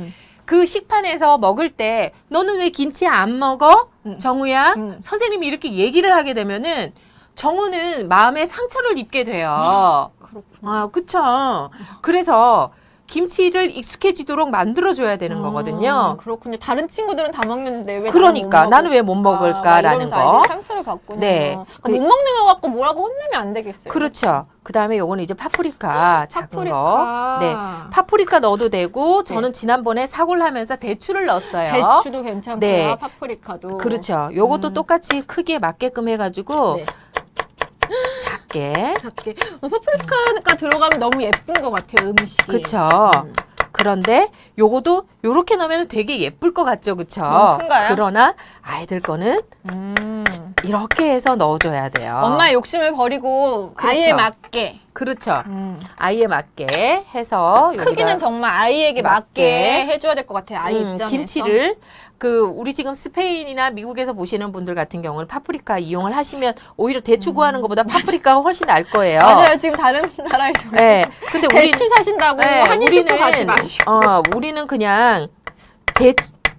S2: 그 식판에서 먹을 때 너는 왜 김치 안 먹어? 정우야? 선생님이 이렇게 얘기를 하게 되면은 정우는 마음에 상처를 입게 돼요.
S1: 그렇구나.
S2: 아, 그쵸. 그래서 김치를 익숙해지도록 만들어줘야 되는 거거든요.
S1: 그렇군요. 다른 친구들은 다 먹는데 왜
S2: 그러니까 나는 왜 못 먹을까라는 거.
S1: 아이들이 상처를 받구나.
S2: 네.
S1: 못 먹는 거 갖고 뭐라고 혼내면 안 되겠어요.
S2: 그렇죠. 그 다음에 요거는 이제 파프리카 작은 거.
S1: 파프리카.
S2: 네. 파프리카 넣어도 되고 저는 지난번에 사골 하면서 대추를 넣었어요.
S1: 대추도 괜찮고요.
S2: 네.
S1: 파프리카도.
S2: 그렇죠. 요것도 똑같이 크기에 맞게끔 해가지고
S1: 네.
S2: 작게.
S1: 작게. 파프리카가 들어가면 너무 예쁜 것 같아요. 음식이.
S2: 그쵸. 그런데 요거도 요렇게 넣으면 되게 예쁠 것 같죠. 그쵸?
S1: 너무 큰가요?
S2: 그러나 아이들 거는 이렇게 해서 넣어줘야 돼요.
S1: 엄마의 욕심을 버리고
S2: 그렇죠.
S1: 아이에 맞게.
S2: 그렇죠. 아이에 맞게 해서
S1: 크기는
S2: 여기다
S1: 정말 아이에게 맞게
S2: 맞게
S1: 해줘야 될 것 같아요. 아이 입장에서.
S2: 김치를 우리 지금 스페인이나 미국에서 보시는 분들 같은 경우는 파프리카 이용을 하시면 오히려 대추 구하는 것보다 파프리카가 훨씬 나을 거예요.
S1: 맞아요. 지금 다른 나라에서
S2: 네. 근데
S1: 대추 사신다고 한인 슈퍼 가지 마시고.
S2: 우리는 그냥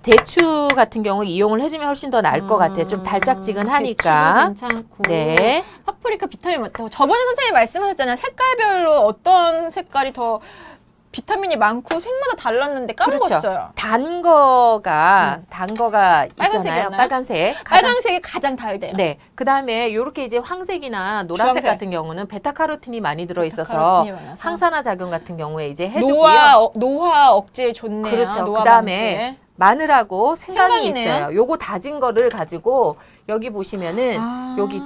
S2: 대추 같은 경우 이용을 해주면 훨씬 더 나을 것 같아요. 좀 달짝지근하니까.
S1: 대추도 괜찮고.
S2: 네.
S1: 파프리카 비타민 많다고. 저번에 선생님이 말씀하셨잖아요. 색깔별로 어떤 색깔이 더 비타민이 많고 색마다 달랐는데 까먹었어요.
S2: 그렇죠. 단 거가 있잖아요.
S1: 빨간색이었나요?
S2: 빨간색.
S1: 빨간색이 가장 달대요.
S2: 네. 그 다음에 요렇게 이제 황색이나 노란색
S1: 주황색.
S2: 같은 경우는 베타카로틴이 많이 들어있어서
S1: 베타카로틴이 많아서.
S2: 항산화 작용 같은 경우에 이제 해주고요.
S1: 노화 억제에 좋네요.
S2: 그렇죠.
S1: 노화
S2: 그 다음에
S1: 방지에.
S2: 마늘하고 생강이
S1: 생강이네요.
S2: 있어요. 요거 다진 거를 가지고 여기 보시면은 여기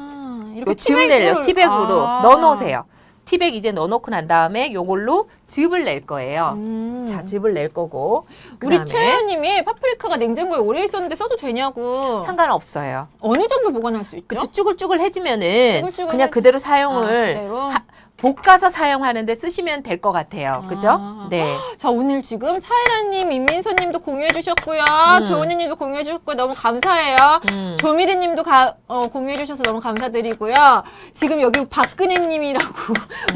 S1: 이렇게
S2: 즙 내려 티백으로 넣어놓으세요. 티백 이제 넣어놓고 난 다음에 요걸로 즙을 낼 거예요. 자, 즙을 낼 거고.
S1: 우리
S2: 그다음에
S1: 최혜연님이 파프리카가 냉장고에 오래 있었는데 써도 되냐고.
S2: 상관없어요.
S1: 어느 정도 보관할 수 있죠?
S2: 그쵸, 쭈글쭈글해지면은
S1: 쭈글쭈글
S2: 그냥
S1: 해지-
S2: 그대로 사용을
S1: 그대로?
S2: 볶아서 사용하는데 쓰시면 될 것 같아요. 그죠? 네.
S1: 자, 오늘 지금 차이라님, 임민서님도 공유해 주셨고요. 조은희님도 공유해 주셨고요. 너무 감사해요. 조미리님도 공유해 주셔서 너무 감사드리고요. 지금 여기 박근혜님이라고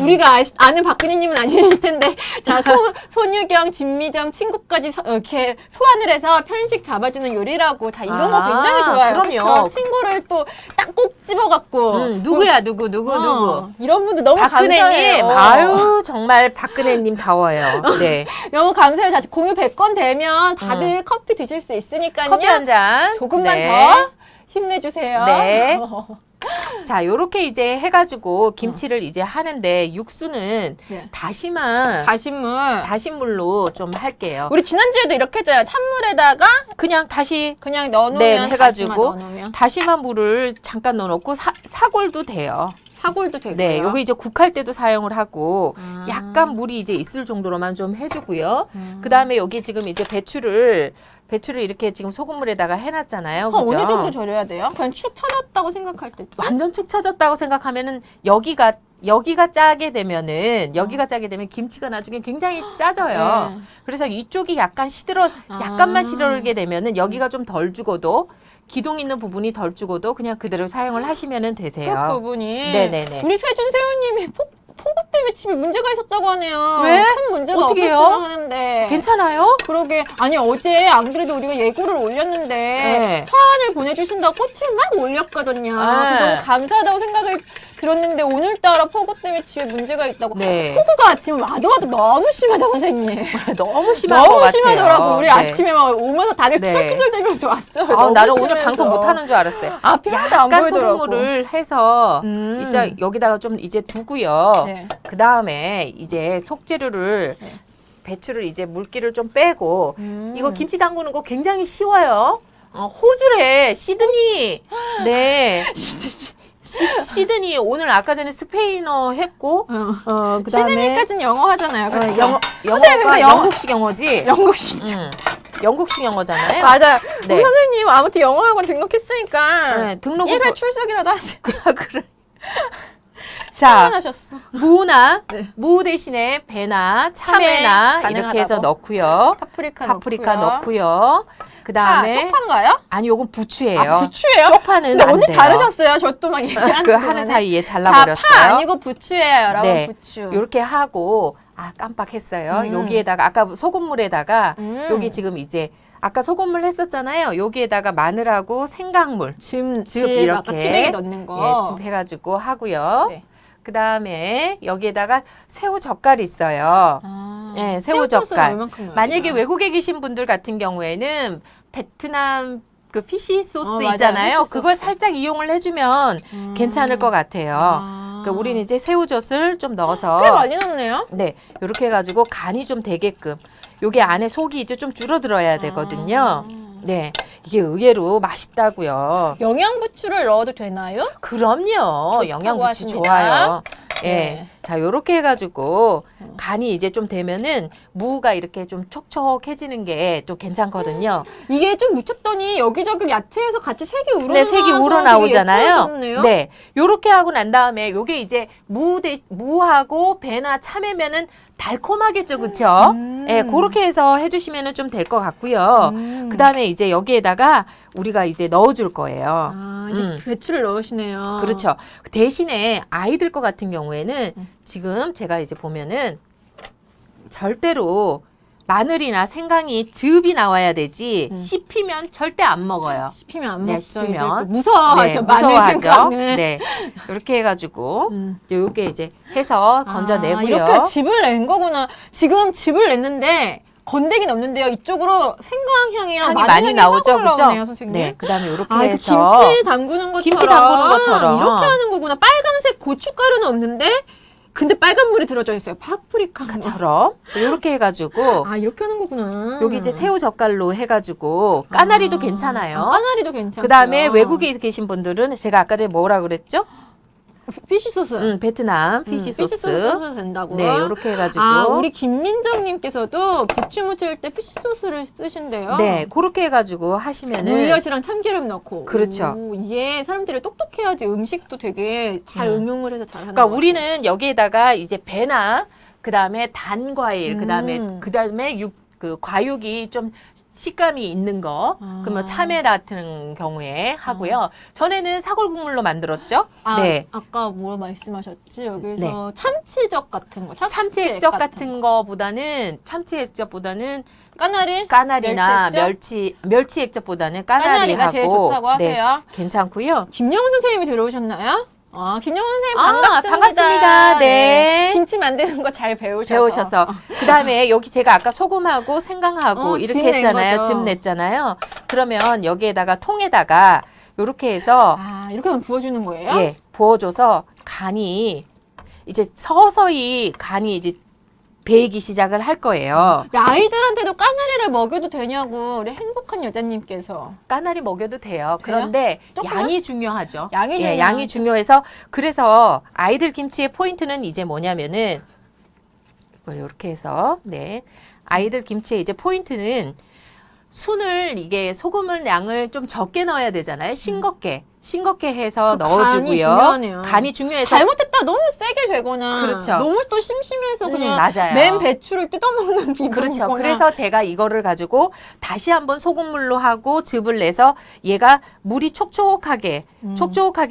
S1: 우리가 아는 박근혜님은 아닐 텐데, 자, 손유경, 진미정 친구까지 이렇게 소환을 해서 편식 잡아주는 요리라고. 자, 이런 거 굉장히 좋아요.
S2: 그럼요.
S1: 그쵸? 친구를 또 딱 꼭 집어갖고.
S2: 누구야, 누구.
S1: 이런 분들 너무
S2: 박근혜님,
S1: 감사해요.
S2: 아유, 정말 박근혜님 다워요. 네.
S1: 너무 감사해요. 자, 공유 100건 되면 다들 커피 드실 수 있으니까요.
S2: 커피 한 잔.
S1: 조금만
S2: 네.
S1: 더 힘내주세요.
S2: 네. 자, 요렇게 이제 해가지고 김치를 이제 하는데 육수는
S1: 네.
S2: 다시물로 좀 할게요.
S1: 우리 지난주에도 이렇게 했잖아요. 찬물에다가
S2: 그냥 다시
S1: 그냥 넣어놓으면
S2: 네,
S1: 다시마
S2: 해가지고
S1: 넣어놓으면.
S2: 다시마 물을 잠깐 넣어놓고 사골도 돼요.
S1: 사골도 되고요.
S2: 네, 요거 이제 국할 때도 사용을 하고
S1: 아.
S2: 약간 물이 이제 있을 정도로만 좀 해주고요. 그 다음에 여기 지금 이제 배추를 이렇게 지금 소금물에다가 해놨잖아요. 그죠?
S1: 어느 정도 절여야 돼요? 그냥 축 쳐졌다고 생각할 때.
S2: 완전 축 처졌다고 생각하면은 여기가 짜게 되면 김치가 나중에 굉장히 짜져요.
S1: 네.
S2: 그래서 이쪽이 약간만 시들게 되면은 여기가 좀 덜 죽어도 기둥 있는 부분이 덜 죽어도 그냥 그대로 사용을 하시면은 되세요.
S1: 끝 부분이.
S2: 네네네.
S1: 우리 세준 세훈님이 폭우 때문에 집에 문제가 있었다고 하네요.
S2: 왜?
S1: 큰 문제가
S2: 어떻게 해요?
S1: 없었으면 하는데.
S2: 괜찮아요?
S1: 그러게. 아니, 어제 안 그래도 우리가 예고를 올렸는데
S2: 네.
S1: 화환을 보내주신다고 꽃을 막 올렸거든요. 그래서 너무 감사하다고 생각을 들었는데 오늘따라 폭우 때문에 집에 문제가 있다고.
S2: 네.
S1: 폭우가 아침에 와도 너무 심하죠, 선생님.
S2: 너무 심한 것
S1: 너무
S2: 같아요.
S1: 심하더라고. 우리
S2: 네.
S1: 아침에 막 오면서 다들
S2: 네.
S1: 투덜투덜대면서 왔어요.
S2: 아,
S1: 너무
S2: 나는 오늘
S1: 심해서.
S2: 방송 못하는 줄 알았어요.
S1: 앞이 하나도 안
S2: 약간
S1: 보이더라고.
S2: 소금물을 해서 이제 여기다가 좀 이제 두고요.
S1: 네.
S2: 그 다음에 이제 속재료를 배추를 이제 물기를 좀 빼고 이거 김치 담그는 거 굉장히 쉬워요. 호주래 시드니. 네. 시드니 오늘 아까 전에 스페인어 했고 그다음에
S1: 시드니까지는 영어 하잖아요. 그렇죠?
S2: 영어가
S1: 그러니까
S2: 영국식 영어지.
S1: 영국식.
S2: 영국식 영어잖아요.
S1: 맞아요.
S2: 네.
S1: 우리 선생님 아무튼 영어학원 등록했으니까
S2: 네, 등록은
S1: 1회 출석이라도 하세요.
S2: 그래. 자,
S1: 하셨어.
S2: 무나
S1: 네.
S2: 무 대신에 배나
S1: 참외
S2: 참외나 이렇게 해서
S1: 가능하다고.
S2: 넣고요.
S1: 파프리카
S2: 넣고요. 그다음에
S1: 쪽파인가요?
S2: 아니 요건 부추예요.
S1: 아, 부추예요?
S2: 쪽파는
S1: 근데
S2: 안
S1: 언니
S2: 돼요.
S1: 자르셨어요. 저 또 막 얘기하는
S2: 그 하는 사이에 잘라버렸어요.
S1: 파 아니고 부추예요, 여러분.
S2: 네.
S1: 부추.
S2: 이렇게 하고 깜빡했어요. 여기에다가 아까 소금물에다가 여기 지금 이제 아까 소금물 했었잖아요. 여기에다가 마늘하고 생강물
S1: 즙
S2: 이렇게
S1: 아까 티백에 넣는 거.
S2: 예, 해가지고 하고요.
S1: 네.
S2: 그 다음에 여기에다가 새우 젓갈이 있어요. 네, 새우 젓갈. 만약에 외국에 계신 분들 같은 경우에는 베트남 그 피시 소스
S1: 맞아요.
S2: 있잖아요.
S1: 피시
S2: 그걸
S1: 소스.
S2: 살짝 이용을 해주면 괜찮을 것 같아요. 그러니까 우리는 이제 새우젓을 좀 넣어서
S1: 꽤 많이 넣네요.
S2: 네, 이렇게 해가지고 간이 좀 되게끔 요게 안에 속이 이제 좀 줄어들어야 되거든요. 네, 이게 의외로 맛있다고요.
S1: 영양부추를 넣어도 되나요?
S2: 그럼요.
S1: 좋다고
S2: 영양부추
S1: 하십니다.
S2: 좋아요. 예.
S1: 네.
S2: 자, 요렇게 해가지고 간이 이제 좀 되면은 무가 이렇게 좀 촉촉해지는 게 또 괜찮거든요.
S1: 이게 좀 묻혔더니 여기저기 야채에서 같이 색이 우러나와서
S2: 네, 색이 우러나오잖아요.
S1: 예뻐졌네요.
S2: 네. 요렇게 하고 난 다음에 요게 이제 무하고 배나 참외면은 달콤하겠죠. 그쵸? 예, 그렇게 해서 해주시면은 좀 될 것 같고요. 그 다음에 이제 여기에다가 우리가 이제 넣어줄 거예요.
S1: 이제 배추를 넣으시네요.
S2: 그렇죠. 대신에 아이들 거 같은 경우에는 지금 제가 이제 보면은 절대로 마늘이나 생강이 즙이 나와야 되지 씹히면 절대 안 먹어요.
S1: 씹히면 안
S2: 네,
S1: 먹죠.
S2: 씹히면.
S1: 애들 또 무서워하죠.
S2: 네,
S1: 마늘
S2: 무서워하죠.
S1: 생강을.
S2: 네, 이렇게 해가지고 요게 이제 해서 건져내고요.
S1: 이렇게 즙을 낸 거구나. 지금 즙을 냈는데 건더기는 없는데요. 이쪽으로 생강 향이랑
S2: 향이
S1: 마늘
S2: 많이
S1: 향이
S2: 나오죠,
S1: 확
S2: 그죠?
S1: 올라오네요, 선생님.
S2: 네, 그다음에 이렇게
S1: 이렇게
S2: 해서
S1: 김치 담그는 것처럼
S2: 김치 담그는 것처럼.
S1: 이렇게 하는 거구나. 빨간색 고춧가루는 없는데 근데 빨간 물이 들어져 있어요. 파프리카처럼.
S2: 처럼 이렇게 해가지고
S1: 이렇게 하는 거구나.
S2: 여기 이제 새우 젓갈로 해가지고 까나리도 괜찮아요.
S1: 까나리도 괜찮고.
S2: 그다음에 외국에 계신 분들은 제가 아까 전에 뭐라 그랬죠?
S1: 피시 소스.
S2: 베트남 피시
S1: 피시
S2: 소스.
S1: 소스 된다고.
S2: 네, 이렇게 해가지고.
S1: 우리 김민정님께서도 부추 무칠 때 피시 소스를 쓰신대요.
S2: 네, 그렇게 해가지고 하시면은.
S1: 물엿이랑 참기름 넣고.
S2: 그렇죠.
S1: 이게 사람들이 똑똑해야지 음식도 되게 잘 응용을 해서 잘하는
S2: 그러니까
S1: 것
S2: 우리는 여기에다가 이제 배나 그다음에 단과일, 그다음에 그 과육이 좀 식감이 있는 거, 그러면 참외 같은 경우에 하고요. 전에는 사골국물로 만들었죠. 네.
S1: 아까 뭐 말씀하셨지? 여기서
S2: 네.
S1: 참치젓 같은 거.
S2: 참치 액젓 같은 거보다는 참치 액젓보다는
S1: 까나리?
S2: 까나리나
S1: 멸치
S2: 멸치 액젓보다는
S1: 까나리가 제일
S2: 까나리하고
S1: 좋다고 하세요.
S2: 네, 괜찮고요.
S1: 김영훈 선생님이 들어오셨나요? 김영훈 선생님 반갑습니다.
S2: 반갑습니다. 네.
S1: 김치 만드는 거 잘
S2: 배우셔서 그다음에 여기 제가 아까 소금하고 생강하고
S1: 즙
S2: 이렇게
S1: 낸
S2: 했잖아요.
S1: 거죠.
S2: 즙 냈잖아요. 그러면 여기에다가 통에다가 이렇게 해서
S1: 이렇게 하면 부어주는 거예요?
S2: 예, 부어줘서 간이 이제 서서히 간이 이제 배이기 시작을 할 거예요.
S1: 근데 아이들한테도 까나리를 먹여도 되냐고 우리 행복한 여자님께서.
S2: 까나리 먹여도 돼요. 그런데
S1: 조금만?
S2: 양이 중요하죠.
S1: 양이 중요하죠.
S2: 양이 중요해서 그래서 아이들 김치의 포인트는 이제 뭐냐면은 이걸 이렇게 해서 네 아이들 김치의 이제 포인트는 순을 이게 소금을 양을 좀 적게 넣어야 되잖아요. 싱겁게 해서
S1: 그
S2: 넣어주고요.
S1: 간이 중요하네요.
S2: 간이 중요해서
S1: 잘못했다 너무 세게 되거나
S2: 그렇죠.
S1: 너무 또 심심해서 그냥
S2: 맞아요.
S1: 맨 배추를 뜯어먹는 기분이거나.
S2: 그렇죠. 그래서 제가 이거를 가지고 다시 한번 소금물로 하고 즙을 내서 얘가 물이 촉촉하게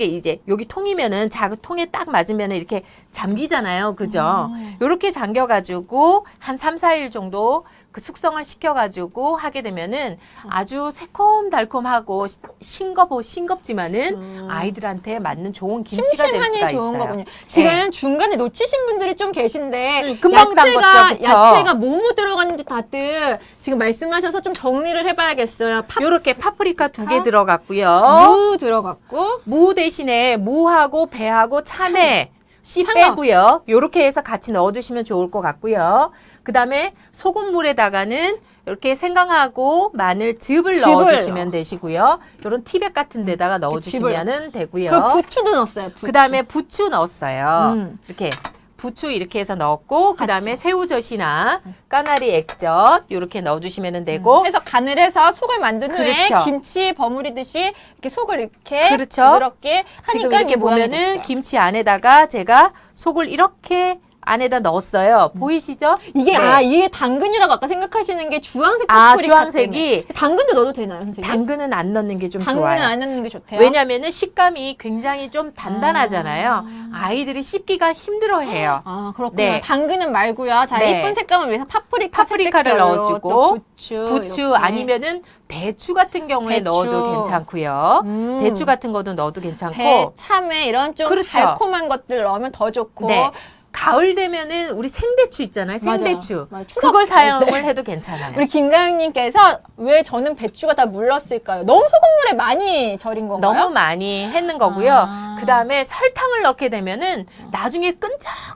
S2: 이제 여기 통이면은 작은 통에 딱 맞으면은 이렇게 잠기잖아요. 그죠? 요렇게 잠겨가지고 한 3, 4일 정도 그 숙성을 시켜가지고 하게 되면은 아주 새콤달콤하고 싱겁지만은 아이들한테 맞는 좋은 김치가 될 수가
S1: 심심하니 좋은
S2: 있어요.
S1: 거군요. 지금 중간에 놓치신 분들이 좀 계신데
S2: 금방 담궜죠, 그쵸?
S1: 야채가 뭐뭐 들어갔는지 다들 지금 말씀하셔서 좀 정리를 해봐야겠어요.
S2: 요렇게 파프리카 2개 들어갔고요.
S1: 무 들어갔고
S2: 무 대신에 무하고 배하고 참외 씨
S1: 상관없어요.
S2: 빼고요. 요렇게 해서 같이 넣어주시면 좋을 것 같고요. 그다음에 소금물에다가는 이렇게 생강하고 마늘 즙을
S1: 즙을
S2: 넣어주시면 되시고요. 이런 티백 같은 데다가 넣어주시면 되고요.
S1: 그 부추도 넣었어요. 부추.
S2: 그다음에 부추 넣었어요.
S1: 음.
S2: 이렇게 부추 이렇게 해서 넣었고 그다음에
S1: 같이
S2: 새우젓이나 까나리 액젓 이렇게 넣어주시면 되고
S1: 해서 간을 해서 속을 만든 후에
S2: 그렇죠.
S1: 김치 버무리듯이 이렇게 속을 이렇게
S2: 그렇죠.
S1: 부드럽게
S2: 지금
S1: 하니까
S2: 이렇게
S1: 이 모양이
S2: 보면은
S1: 됐어요.
S2: 김치 안에다가 제가 속을 이렇게 안에다 넣었어요. 보이시죠?
S1: 이게
S2: 네.
S1: 이게 당근이라고 아까 생각하시는 게 주황색
S2: 아,
S1: 파프리카
S2: 주황색이
S1: 때문에. 당근도 넣어도 되나요, 선생님?
S2: 당근은 안 넣는 게 좀
S1: 당근은
S2: 좋아요.
S1: 안 넣는 게 좋대요.
S2: 왜냐면은 식감이 굉장히 좀 단단하잖아요. 아이들이 씹기가 힘들어해요.
S1: 아, 그렇구나.
S2: 네.
S1: 당근은 말고요. 자,
S2: 네.
S1: 예쁜 색감을 위해서
S2: 파프리카를
S1: 색깔로
S2: 넣어주고
S1: 또 부추
S2: 부추 아니면은 배추 같은 경우에
S1: 배추.
S2: 넣어도 괜찮고요.
S1: 음.
S2: 대추 같은 것도 넣어도 괜찮고.
S1: 배, 참외 이런 좀
S2: 그렇죠.
S1: 달콤한 것들 넣으면 더 좋고.
S2: 네. 가을 되면은 우리 생대추 있잖아요. 생대추.
S1: 맞아요. 추석
S2: 그걸
S1: 때.
S2: 사용을 해도 괜찮아요.
S1: 우리 김가영님께서 왜 저는 배추가 다 물렀을까요? 너무 소금물에 많이 절인 건가요?
S2: 너무 많이 했는 거고요.
S1: 아.
S2: 그다음에 설탕을 넣게 되면은 나중에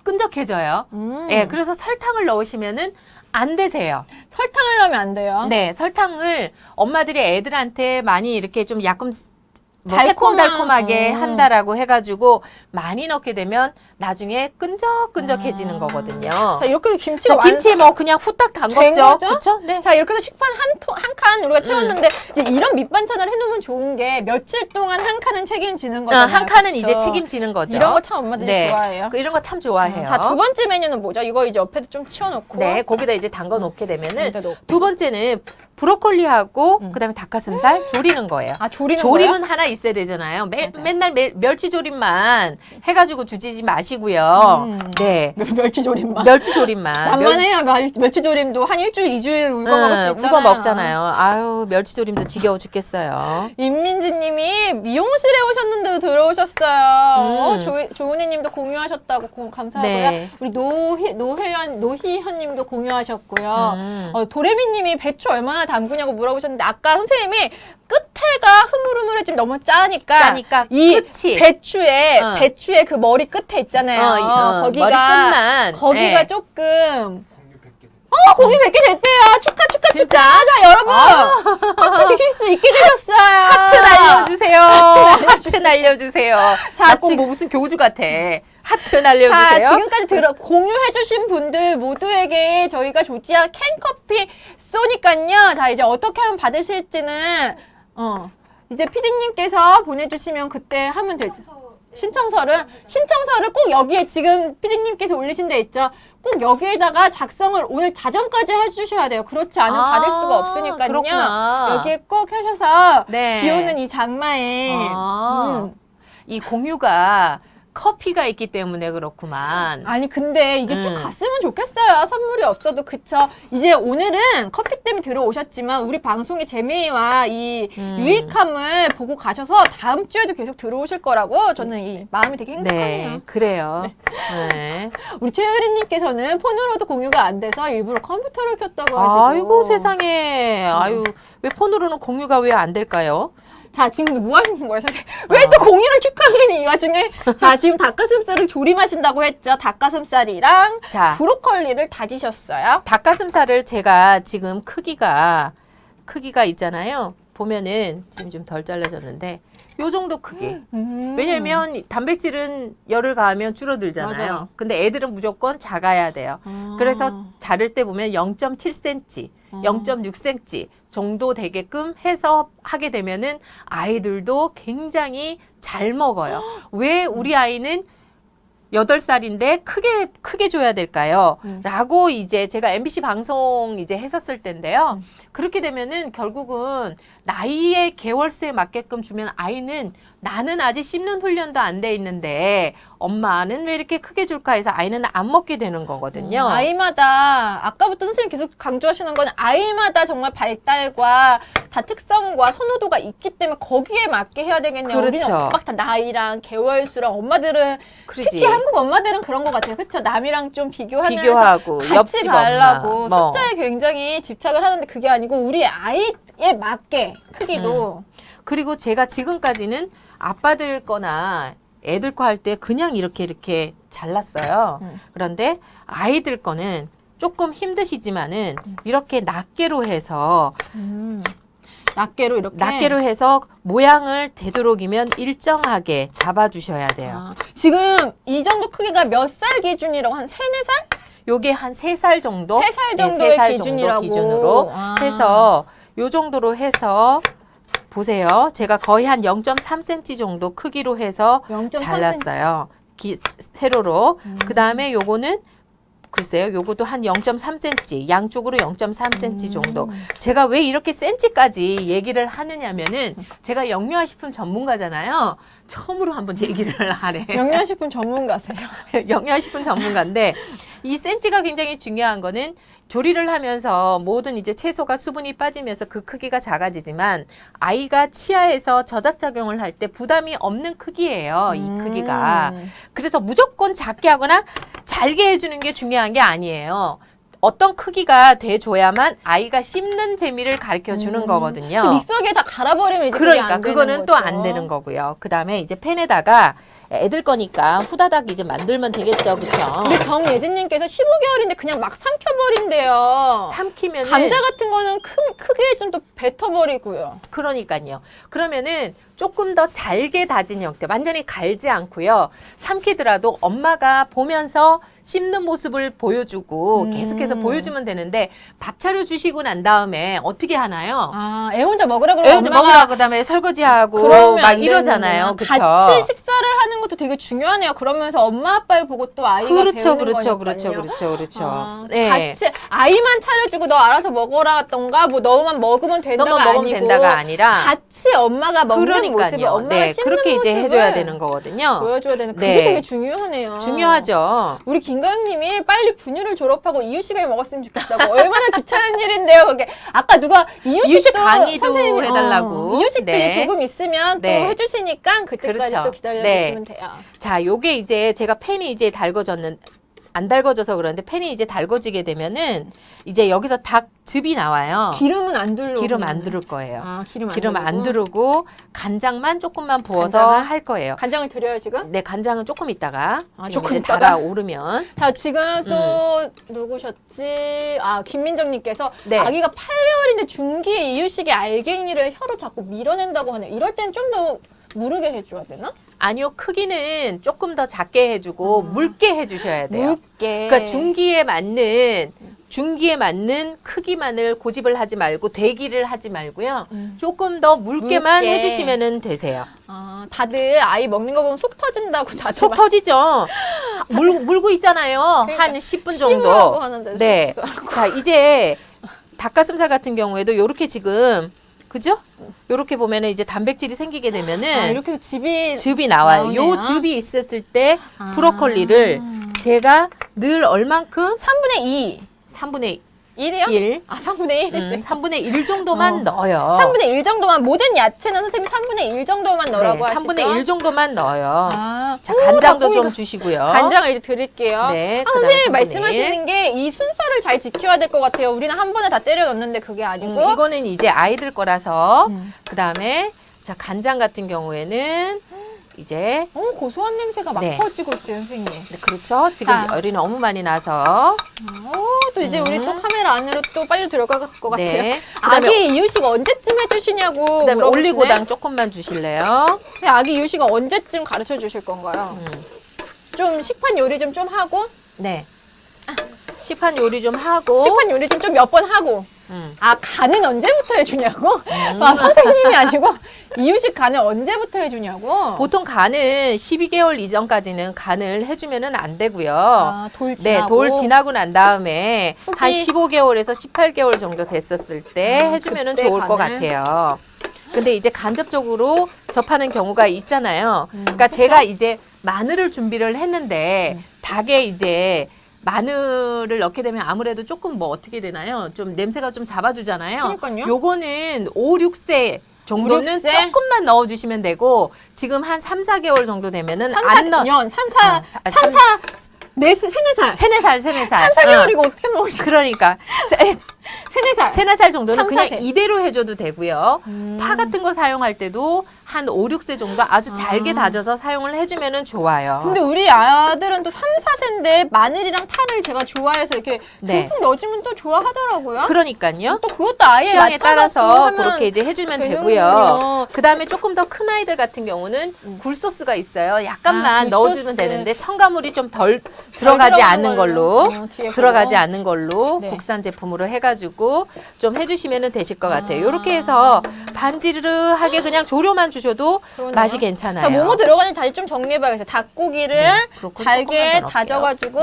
S2: 끈적끈적해져요. 예, 그래서 설탕을 넣으시면은 안 되세요.
S1: 설탕을 넣으면 안 돼요.
S2: 네, 설탕을 엄마들이 애들한테 많이 이렇게 좀 약간 뭐
S1: 달콤한,
S2: 새콤달콤하게 한다라고 해가지고 많이 넣게 되면 나중에 끈적끈적해지는 거거든요.
S1: 자, 이렇게 해서 김치가
S2: 저 김치 뭐 그냥 후딱
S1: 된
S2: 담궜죠.
S1: 거죠?
S2: 그렇죠? 네.
S1: 자, 이렇게 해서 식판 한 칸 우리가 채웠는데 이제 이런 밑반찬을 해놓으면 좋은 게 며칠 동안 한 칸은 책임지는 거잖아요.
S2: 한 칸은
S1: 그쵸?
S2: 이제 책임지는 거죠.
S1: 이런 거 참 엄마들이
S2: 네.
S1: 좋아해요.
S2: 이런 거 참 좋아해요.
S1: 자, 두 번째 메뉴는 뭐죠? 이거 이제 옆에도 좀 치워놓고.
S2: 네, 거기다 이제 담궈 놓게 되면은
S1: 여기다 놓고.
S2: 두 번째는 브로콜리하고 그다음에 닭가슴살 조리는 거예요.
S1: 아, 조리는
S2: 조림은
S1: 거예요?
S2: 하나 있어야 되잖아요.
S1: 맞아요.
S2: 맨날 멸치 조림만 해가지고 주지 마시고요. 네,
S1: 멸치 조림만.
S2: 멸치 조림만.
S1: 만만해요. 멸치 조림도 한 일주일, 이주일 울고 먹을 수 있잖아요.
S2: 울고 먹잖아요. 아유, 멸치 조림도 지겨워 죽겠어요.
S1: 임민지님이 미용실에 오셨는데도 들어오셨어요. 조은희님도 공유하셨다고 감사하고요.
S2: 네.
S1: 우리 노희현님도 공유하셨고요.
S2: 음.
S1: 도레미님이 배추 얼마나 담그냐고 물어보셨는데 아까 선생님이 끝에가 흐물흐물해지면 너무 짜니까 이
S2: 끝이.
S1: 배추의 그 머리 끝에 있잖아요. 거기가
S2: 머리 끝만.
S1: 거기가
S2: 네.
S1: 조금 고기 100개 됐대요. 축하.
S2: 진짜?
S1: 자, 여러분. 커피 드실 수 있게 되셨어요.
S2: 하트 날려주세요. 하트
S1: 날려주세요.
S2: 날려주세요.
S1: 자,
S2: 자, 꼭 뭐 무슨 교주 같아. 하트 날려주세요.
S1: 자, 지금까지 공유해주신 분들 모두에게 저희가 조지아 캔커피 쏘니까요. 자, 이제 어떻게 하면 받으실지는, 이제 피디님께서 보내주시면 그때 하면 되죠. 신청서를 꼭 여기에 지금 피디님께서 올리신 데 있죠. 꼭 여기에다가 작성을 오늘 자정까지 해주셔야 돼요. 그렇지 않으면 받을 수가 없으니까요.
S2: 그렇구나.
S1: 여기에 꼭 하셔서
S2: 네.
S1: 비 오는 이 장마에
S2: 이 공유가 커피가 있기 때문에 그렇구만.
S1: 아니 근데 이게 쭉 갔으면 좋겠어요. 선물이 없어도 그쵸. 이제 오늘은 커피 때문에 들어오셨지만 우리 방송의 재미와 이 유익함을 보고 가셔서 다음 주에도 계속 들어오실 거라고 저는 이 마음이 되게 행복하네요.
S2: 네, 그래요. 네.
S1: 우리 최유리님께서는 폰으로도 공유가 안 돼서 일부러 컴퓨터를 켰다고 하시고.
S2: 아이고 세상에. 아유, 왜 폰으로는 공유가 왜 안 될까요?
S1: 자, 지금 뭐 하시는 거예요, 선생님? 왜 또 공유를 축하하는 이 와중에? 자, 지금 닭가슴살을 조림하신다고 했죠. 닭가슴살이랑
S2: 자,
S1: 브로콜리를 다지셨어요.
S2: 닭가슴살을 제가 지금 크기가 있잖아요. 보면은 지금 좀 덜 잘라졌는데 요 정도 크기. 왜냐면 단백질은 열을 가하면 줄어들잖아요.
S1: 맞아요.
S2: 근데 애들은 무조건 작아야 돼요. 그래서 자를 때 보면 0.7cm, 0.6cm 정도 되게끔 해서 하게 되면은 아이들도 굉장히 잘 먹어요. 왜 우리 아이는 8살인데 크게 줘야 될까요? 라고 이제 제가 MBC 방송 이제 했었을 때인데요. 그렇게 되면은 결국은 나이의 개월수에 맞게끔 주면 아이는 나는 아직 씹는 훈련도 안 돼 있는데 엄마는 왜 이렇게 크게 줄까 해서 아이는 안 먹게 되는 거거든요.
S1: 아이마다 아까부터 선생님 계속 강조하시는 건 아이마다 정말 발달과 다 특성과 선호도가 있기 때문에 거기에 맞게 해야 되겠네요.
S2: 그렇죠.
S1: 우리는 막 다 나이랑 개월수랑 엄마들은
S2: 그러지.
S1: 특히 한국 엄마들은 그런 것 같아요. 그렇죠? 남이랑 좀 비교하면서
S2: 비교하고
S1: 같이
S2: 옆집
S1: 가려고
S2: 엄마, 뭐.
S1: 숫자에 굉장히 집착을 하는데 그게 아니고 우리 아이에 맞게 크기도
S2: 그리고 제가 지금까지는 아빠들 거나 애들 거 할 때 그냥 이렇게 잘랐어요. 그런데 아이들 거는 조금 힘드시지만은 이렇게 낱개로 해서
S1: 낱개로
S2: 해서 모양을 되도록이면 일정하게 잡아주셔야 돼요.
S1: 지금 이 정도 크기가 몇 살 기준이라고 한 3, 4살?
S2: 요게 한 3살 정도?
S1: 3살
S2: 네,
S1: 정도의
S2: 3살
S1: 기준이라고.
S2: 정도 기준으로 해서 요 정도로 해서 보세요. 제가 거의 한 0.3cm 정도 크기로 해서
S1: 0.3cm.
S2: 잘랐어요. 세로로. 그 다음에 요거는 글쎄요. 요것도 한 0.3cm, 양쪽으로 0.3cm 정도. 제가 왜 이렇게 센치까지 얘기를 하느냐면은 제가 영유아식품 전문가잖아요. 처음으로 한번 제 얘기를 하래.
S1: 영양식품 전문가세요.
S2: 영양식품 전문가인데 이 센치가 굉장히 중요한 거는 조리를 하면서 모든 이제 채소가 수분이 빠지면서 그 크기가 작아지지만 아이가 치아에서 저작작용을 할 때 부담이 없는 크기예요. 이 크기가. 그래서 무조건 작게 하거나 잘게 해주는 게 중요한 게 아니에요. 어떤 크기가 돼줘야만 아이가 씹는 재미를 가르쳐 주는 거거든요.
S1: 믹서기에 다 갈아버리면 이제
S2: 그러니까
S1: 안 되는
S2: 그거는 또
S1: 거죠.
S2: 안 되는 거고요. 그 다음에 이제 팬에다가 애들 거니까 후다닥 이제 만들면 되겠죠, 그렇죠?
S1: 근데 정예진님께서 15개월인데 그냥 막 삼켜버린대요.
S2: 삼키면은
S1: 감자 같은 거는 크게 좀 또 뱉어버리고요.
S2: 그러니까요. 그러면은 조금 더 잘게 다진 형태, 완전히 갈지 않고요. 삼키더라도 엄마가 보면서 씹는 모습을 보여주고 계속해서 보여주면 되는데 밥 차려주시고 난 다음에 어떻게 하나요?
S1: 아, 애 혼자 먹으라 그러면
S2: 애 혼자
S1: 엄마가
S2: 먹으라고 그다음에 설거지하고
S1: 그러면
S2: 막
S1: 안
S2: 이러잖아요.
S1: 되는구나.
S2: 그쵸?
S1: 같이 식사를 하는 것도 되게 중요하네요. 그러면서 엄마 아빠를 보고 또 아이가
S2: 그렇죠,
S1: 배우는
S2: 그렇죠,
S1: 거니까요.
S2: 그렇죠.
S1: 아,
S2: 네.
S1: 같이 아이만 차려주고 너 알아서 먹어라던가 뭐 너만 먹으면 된다가
S2: 너만 먹으면
S1: 아니고
S2: 된다가 아니라
S1: 같이 엄마가 먹는 모습을
S2: 그러니까요.
S1: 엄마가
S2: 네,
S1: 씹는
S2: 그렇게 이제
S1: 모습을
S2: 해줘야 되는 거거든요.
S1: 보여줘야 되는 그게
S2: 네.
S1: 되게 중요하네요.
S2: 중요하죠.
S1: 우리 김가영님이 빨리 분유를 졸업하고 이유식을 먹었으면 좋겠다고. 얼마나 귀찮은 일인데요, 그게. 아까 누가 이유식도
S2: 이유식 강의도
S1: 선생님이,
S2: 해달라고.
S1: 이유식도
S2: 네.
S1: 이제 조금 있으면
S2: 네.
S1: 또 해주시니까 그때까지
S2: 그렇죠.
S1: 또 기다려주시면 돼요.
S2: 자, 요게 이제 제가 팬이 이제 안 달궈져서 그러는데 팬이 이제 달궈지게 되면은 이제 여기서 닭즙이 나와요.
S1: 기름은 안 두르고.
S2: 기름 안 두를 거예요.
S1: 아, 기름
S2: 안 두르고 간장만 조금만 부어서
S1: 간장을?
S2: 할 거예요.
S1: 간장을 드려요, 지금?
S2: 네, 간장은 조금 있다가
S1: 아,
S2: 지금
S1: 조금
S2: 이제
S1: 있다가?
S2: 달아오르면
S1: 자, 지금 또 누구셨지? 아, 김민정님께서
S2: 네.
S1: 아기가 8개월인데 중기에 이유식의 알갱이를 혀로 자꾸 밀어낸다고 하네요. 이럴 땐 좀 더 무르게 해줘야 되나?
S2: 아니요, 크기는 조금 더 작게 해주고 묽게 해주셔야 돼요.
S1: 묽게.
S2: 그러니까 중기에 맞는 크기만을 고집을 하지 말고 되기를 하지 말고요. 조금 더 묽게만
S1: 묽게.
S2: 해주시면 되세요.
S1: 아, 다들 아이 먹는 거 보면 속 터진다고 다들
S2: 속
S1: 막
S2: 터지죠. 물고 있잖아요.
S1: 그러니까
S2: 한 10분
S1: 씹으라고
S2: 정도.
S1: 하는데
S2: 네.
S1: 쉽지가 않고.
S2: 자, 이제 닭가슴살 같은 경우에도 요렇게 지금 그죠? 요렇게 보면은 이제 단백질이 생기게 되면은
S1: 아, 이렇게 해서
S2: 즙이 나와요.
S1: 나오네요.
S2: 요 즙이 있었을 때
S1: 아.
S2: 브로콜리를 제가 늘 얼만큼
S1: 3분의 2.
S2: 3분의
S1: 1이요?
S2: 1
S1: 아, 3분의 1이지.
S2: 3분의 1 정도만 넣어요.
S1: 3분의 1 정도만 모든 야채는 선생님이 3분의 1 정도만 넣으라고 하시죠?
S2: 3분의 1 정도만 넣어요.
S1: 아,
S2: 자,
S1: 오,
S2: 간장도
S1: 닭고기가-
S2: 좀 주시고요.
S1: 간장을 이제 드릴게요.
S2: 네,
S1: 아,
S2: 그다음
S1: 선생님이
S2: 3분의
S1: 말씀하시는
S2: 1.
S1: 게 이 순서를 잘 지켜야 될 것 같아요. 우리는 한 번에 다 때려 넣는데 그게 아니고.
S2: 이거는 이제 아이들 거라서
S1: 음.
S2: 그다음에 자, 간장 같은 경우에는 이제
S1: 고소한 냄새가 막
S2: 네.
S1: 퍼지고 있어요, 선생님.
S2: 네, 그렇죠. 지금
S1: 자.
S2: 열이 너무 많이 나서
S1: 또 이제 우리 또 카메라 안으로 또 빨리 들어갈 것 같아요.
S2: 네. 그다음에
S1: 아기 이유식 언제쯤 해주시냐고
S2: 그다음에
S1: 물어보시네.
S2: 올리고당 조금만 주실래요?
S1: 근데 아기 이유식 언제쯤 가르쳐 주실 건가요? 좀 식판 요리 좀 하고
S2: 네. 시판 요리 좀 하고
S1: 식판 요리 좀 몇 번 하고 아 간은 언제부터 해주냐고? 아 선생님이 아니고 이유식 간은 언제부터 해주냐고?
S2: 보통 간은 12개월 이전까지는 간을 해주면은 안 되고요.
S1: 아, 돌
S2: 네,
S1: 지나고
S2: 돌 지나고 난 다음에
S1: 후기.
S2: 한 15개월에서 18개월 정도 됐었을 때 해주면은
S1: 그때
S2: 좋을 것
S1: 간을?
S2: 같아요. 근데 이제 간접적으로 접하는 경우가 있잖아요. 그러니까
S1: 그쵸?
S2: 제가 이제 마늘을 준비를 했는데 닭에 이제 마늘을 넣게 되면 아무래도 조금 뭐 어떻게 되나요? 좀 냄새가 좀 잡아주잖아요.
S1: 그러니까요.
S2: 요거는 5, 6세 정도는
S1: 5, 6세?
S2: 조금만 넣어주시면 되고 지금 한 3, 4개월 정도 되면은
S1: 3,
S2: 안 넣.
S1: 4년 3, 4,
S2: 어,
S1: 3, 4, 4, 4, 4살
S2: 3, 4살.
S1: 3, 4개월이고 어떻게 먹으시죠?
S2: 그러니까
S1: 세네 살.
S2: 3, 4살 정도는
S1: 3,
S2: 그냥
S1: 4세.
S2: 이대로 해줘도 되고요. 파 같은 거 사용할 때도 한 5, 6세 정도 아주 잘게 다져서 사용을 해주면 좋아요.
S1: 근데 우리 아들은 또 3, 4세인데 마늘이랑 파를 제가 좋아해서 이렇게
S2: 네.
S1: 듬뿍 넣어주면 또 좋아하더라고요.
S2: 그러니까요.
S1: 또 그것도 아예
S2: 취향에
S1: 맞춰서
S2: 따라서
S1: 하면
S2: 그렇게 이제 해주면
S1: 되는군요.
S2: 되고요. 그 다음에 조금 더 큰 아이들 같은 경우는 굴소스가 있어요. 약간만
S1: 굴소스.
S2: 넣어주면 되는데 첨가물이 좀 덜 들어가지
S1: 들어가는
S2: 않는 걸로
S1: 뒤에
S2: 들어가지
S1: 그거.
S2: 않는 걸로
S1: 네.
S2: 국산 제품으로 해가지고 좀 해주시면 되실 것 같아요. 이렇게 해서 반지르르하게 그냥 조려만 주셔도
S1: 그러네요.
S2: 맛이 괜찮아요.
S1: 자, 뭐뭐 들어가는지 다시 좀 정리해봐야겠어요. 닭고기를
S2: 그렇고
S1: 잘게
S2: 조금만 더
S1: 다져가지고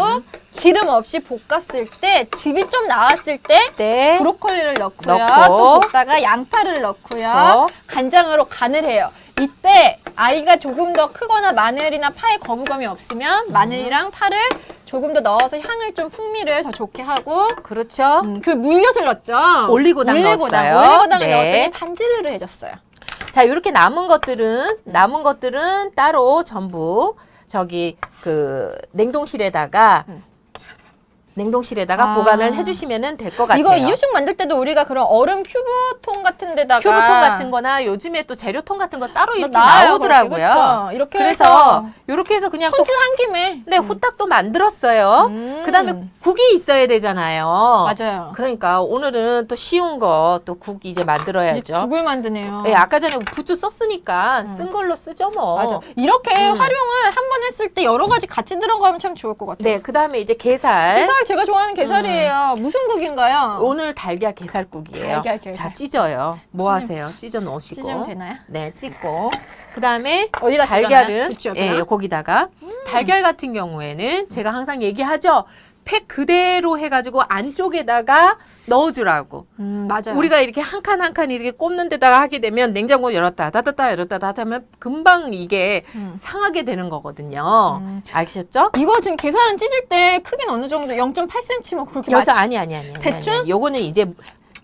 S1: 기름 없이 볶았을 때 즙이 좀 나왔을 때
S2: 네.
S1: 브로콜리를 넣고요.
S2: 넣고.
S1: 또 볶다가 양파를 넣고요. 간장으로 간을 해요. 이때 아이가 조금 더 크거나 마늘이나 파에 거부감이 없으면 마늘이랑 파를 조금 더 넣어서 향을 좀 풍미를 더 좋게 하고
S2: 그렇죠.
S1: 그 물엿을 넣었죠.
S2: 올리고당 넣었어요.
S1: 올리고당을
S2: 네.
S1: 넣었더니 반지르르 해줬어요.
S2: 자, 이렇게 남은 것들은 따로 전부 저기 그 냉동실에다가 보관을 해주시면 될 것 같아요.
S1: 이거 이유식 만들 때도 우리가 그런 얼음 큐브통 같은 데다가
S2: 큐브통 같은 거나 요즘에 또 재료통 같은 거 따로 이렇게
S1: 나와요,
S2: 나오더라고요.
S1: 그렇게, 그쵸? 이렇게
S2: 그래서
S1: 해서
S2: 이렇게 해서 그냥 꼭
S1: 손질한 김에
S2: 네, 후딱 또 만들었어요. 그다음에 국이 있어야 되잖아요.
S1: 맞아요.
S2: 그러니까 오늘은 또 쉬운 거 또 국 이제 만들어야죠.
S1: 이제 국을 만드네요.
S2: 네, 아까 전에 부추 썼으니까 쓴 걸로 쓰죠 뭐.
S1: 맞아. 이렇게 활용을 한 번 했을 때 여러 가지 같이 들어가면 참 좋을 것 같아요.
S2: 네, 그다음에 이제 게살.
S1: 게살 제가 좋아하는 게살이에요. 무슨 국인가요?
S2: 오늘 달걀 게살국이에요.
S1: 달걀 게살.
S2: 자, 찢어요. 뭐 하세요? 찢어 놓으시고.
S1: 찢으면 되나요?
S2: 네, 찢고. 그다음에
S1: 어디다
S2: 달걀은
S1: 찢어놔요? 부추였구나.
S2: 예, 거기다가 달걀 같은 경우에는 제가 항상 얘기하죠. 팩 그대로 해가지고 안쪽에다가 넣어주라고.
S1: 맞아요.
S2: 우리가 이렇게 한 칸 한 칸 이렇게 꼽는 데다가 하게 되면 냉장고 열었다 닫았다 열었다 닫았다 하면 금방 이게 상하게 되는 거거든요. 아시겠죠?
S1: 이거 지금 게살은 찢을 때 크기는 어느 정도 0.8cm 뭐 그렇게
S2: 여기서
S1: 많지?
S2: 아니.
S1: 대충?
S2: 요거는 이제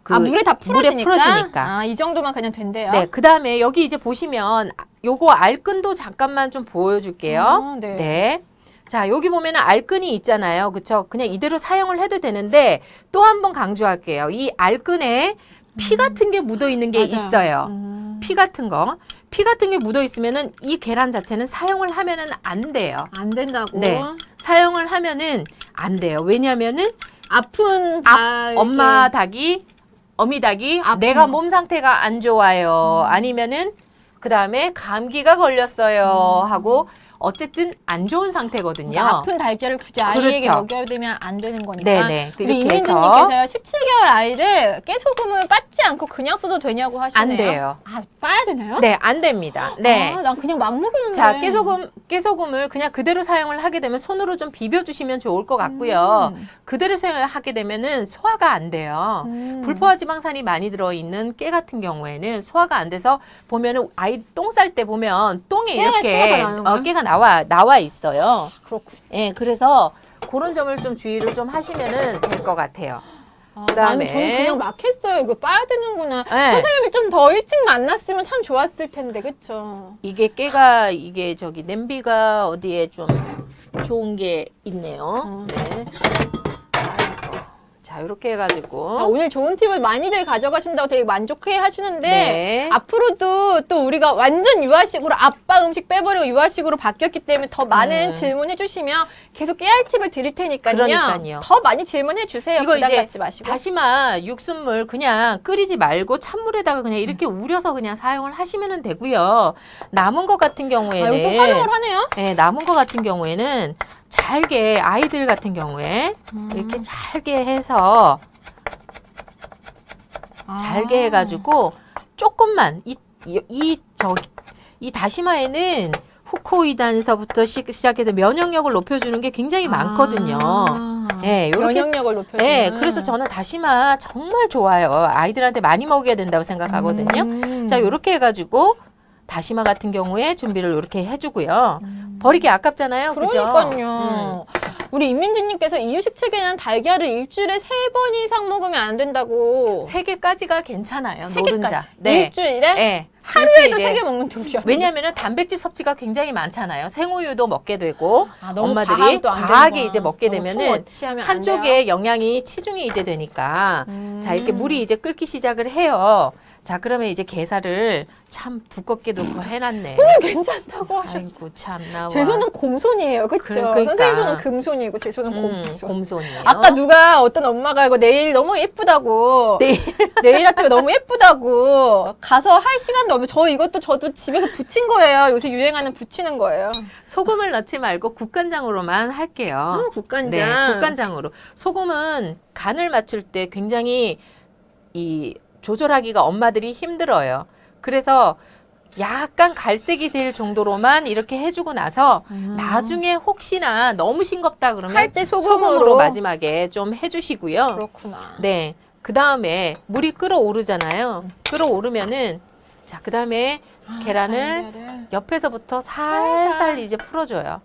S2: 그
S1: 물에 다 풀어지니까?
S2: 물에 풀어지니까.
S1: 아, 이 정도만 그냥 된대요?
S2: 네, 그 다음에 여기 이제 보시면 요거 알끈도 잠깐만 좀 보여줄게요.
S1: 네.
S2: 네. 자, 여기 보면은 알끈이 있잖아요. 그쵸? 그냥 이대로 사용을 해도 되는데 또 한 번 강조할게요. 이 알끈에 피 같은 게 묻어 있는 게
S1: 맞아요.
S2: 있어요. 피 같은 거. 피 같은 게 묻어 있으면은 이 계란 자체는 사용을 하면은 안 돼요.
S1: 안 된다고?
S2: 네. 사용을 하면은 안 돼요. 왜냐면은
S1: 아픈
S2: 엄마 닭이 어미 닭이
S1: 아픈
S2: 내가
S1: 거.
S2: 몸 상태가 안 좋아요. 아니면은 그 다음에 감기가 걸렸어요 하고 어쨌든 안 좋은 상태거든요.
S1: 그러니까 아픈 달걀을 굳이 아이에게
S2: 그렇죠.
S1: 먹여야 되면 안 되는 거니까.
S2: 네네.
S1: 우리
S2: 이렇게
S1: 이민지님께서요. 17개월 아이를 깨소금을 빻지 않고 그냥 써도 되냐고 하시네요.
S2: 안 돼요.
S1: 아, 빠야 되나요?
S2: 네, 안 됩니다. 네.
S1: 아, 난 그냥 막 먹었는데.
S2: 자, 깨소금을 그냥 그대로 사용을 하게 되면 손으로 좀 비벼주시면 좋을 것 같고요. 그대로 사용을 하게 되면은 소화가 안 돼요. 불포화 지방산이 많이 들어있는 깨 같은 경우에는 소화가 안 돼서 보면은 아이 똥 쌀 때 보면 똥에
S1: 깨가
S2: 이렇게
S1: 나는 거야?
S2: 깨가 나와 있어요.
S1: 그렇군.
S2: 예, 그래서 그런 점을 좀 주의를 좀 하시면은 될 것 같아요. 그다음에
S1: 저는 그냥 막 했어요. 이거 빠야 되는구나.
S2: 네.
S1: 선생님이 좀 더 일찍 만났으면 참 좋았을 텐데, 그쵸?
S2: 이게 깨가 이게 저기 냄비가 어디에 좀 좋은 게 있네요. 네. 자, 이렇게 해가지고
S1: 오늘 좋은 팁을 많이들 가져가신다고 되게 만족해 하시는데
S2: 네.
S1: 앞으로도 또 우리가 완전 유아식으로 아빠 음식 빼버리고 유아식으로 바뀌었기 때문에 더 많은 질문해 주시면 계속 깨알 팁을 드릴 테니까요.
S2: 그러니까요.
S1: 더 많이 질문해 주세요.
S2: 이거
S1: 부담
S2: 이제
S1: 갖지 마시고.
S2: 다시마 육순물 그냥 끓이지 말고 찬물에다가 그냥 이렇게 우려서 그냥 사용을 하시면 되고요. 남은 것 같은
S1: 아,
S2: 경우에는
S1: 이거 또 활용을 하네요.
S2: 네, 남은 것 같은 경우에는 잘게 아이들 같은 경우에 이렇게 잘게 해서 잘게 해가지고 조금만 이 다시마에는 후코이단서부터 시작해서 면역력을 높여주는 게 굉장히 많거든요. 네, 요렇게
S1: 면역력을 높여주는.
S2: 네, 그래서 저는 다시마 정말 좋아요. 아이들한테 많이 먹여야 된다고 생각하거든요. 자, 요렇게 해가지고 다시마 같은 경우에 준비를 이렇게 해주고요. 버리기 아깝잖아요.
S1: 그러니까요.
S2: 그죠?
S1: 우리 임민지님께서 이유식 책에는 달걀을 일주일에 3번 이상 먹으면 안 된다고.
S2: 3개까지가 괜찮아요.
S1: 3개까지.
S2: 노른자. 네.
S1: 일주일에?
S2: 네.
S1: 하루에도
S2: 일주일에.
S1: 3개 먹는 둘이야.
S2: 왜냐하면 단백질 섭취가 굉장히 많잖아요. 생우유도 먹게 되고
S1: 너무
S2: 엄마들이
S1: 과하게 또 안
S2: 과하게
S1: 되는구나.
S2: 이제 먹게
S1: 너무
S2: 되면은
S1: 투머치하면 안 돼요.
S2: 한쪽에 영양이 치중이 이제 되니까 자 이렇게 물이 이제 끓기 시작을 해요. 자 그러면 이제 게살을 참 두껍게도 그걸 해놨네.
S1: 괜찮다고 하셨죠.
S2: 아이고 참나.
S1: 제 손은 곰손이에요, 그렇죠?
S2: 그러니까.
S1: 선생님 손은 금손이고 제 손은 곰손.
S2: 곰손이에요.
S1: 아까 누가 어떤 엄마가 이거 네일 너무 예쁘다고
S2: 네일.
S1: 네일 아트가 너무 예쁘다고 가서 할 시간도 없고 저 이것도 저도 집에서 붙인 거예요. 요새 유행하는 붙이는 거예요.
S2: 소금을 넣지 말고 국간장으로만 할게요.
S1: 국간장.
S2: 네, 국간장으로. 소금은 간을 맞출 때 굉장히 이 조절하기가 엄마들이 힘들어요. 그래서 약간 갈색이 될 정도로만 이렇게 해주고 나서 나중에 혹시나 너무 싱겁다 그러면
S1: 할 때
S2: 소금으로
S1: 소금으로
S2: 마지막에 좀 해주시고요.
S1: 그렇구나.
S2: 네, 그 다음에 물이 끓어오르잖아요. 끓어오르면은 자, 그 다음에 계란을
S1: 달걀을.
S2: 옆에서부터
S1: 살살.
S2: 살살 이제 풀어줘요.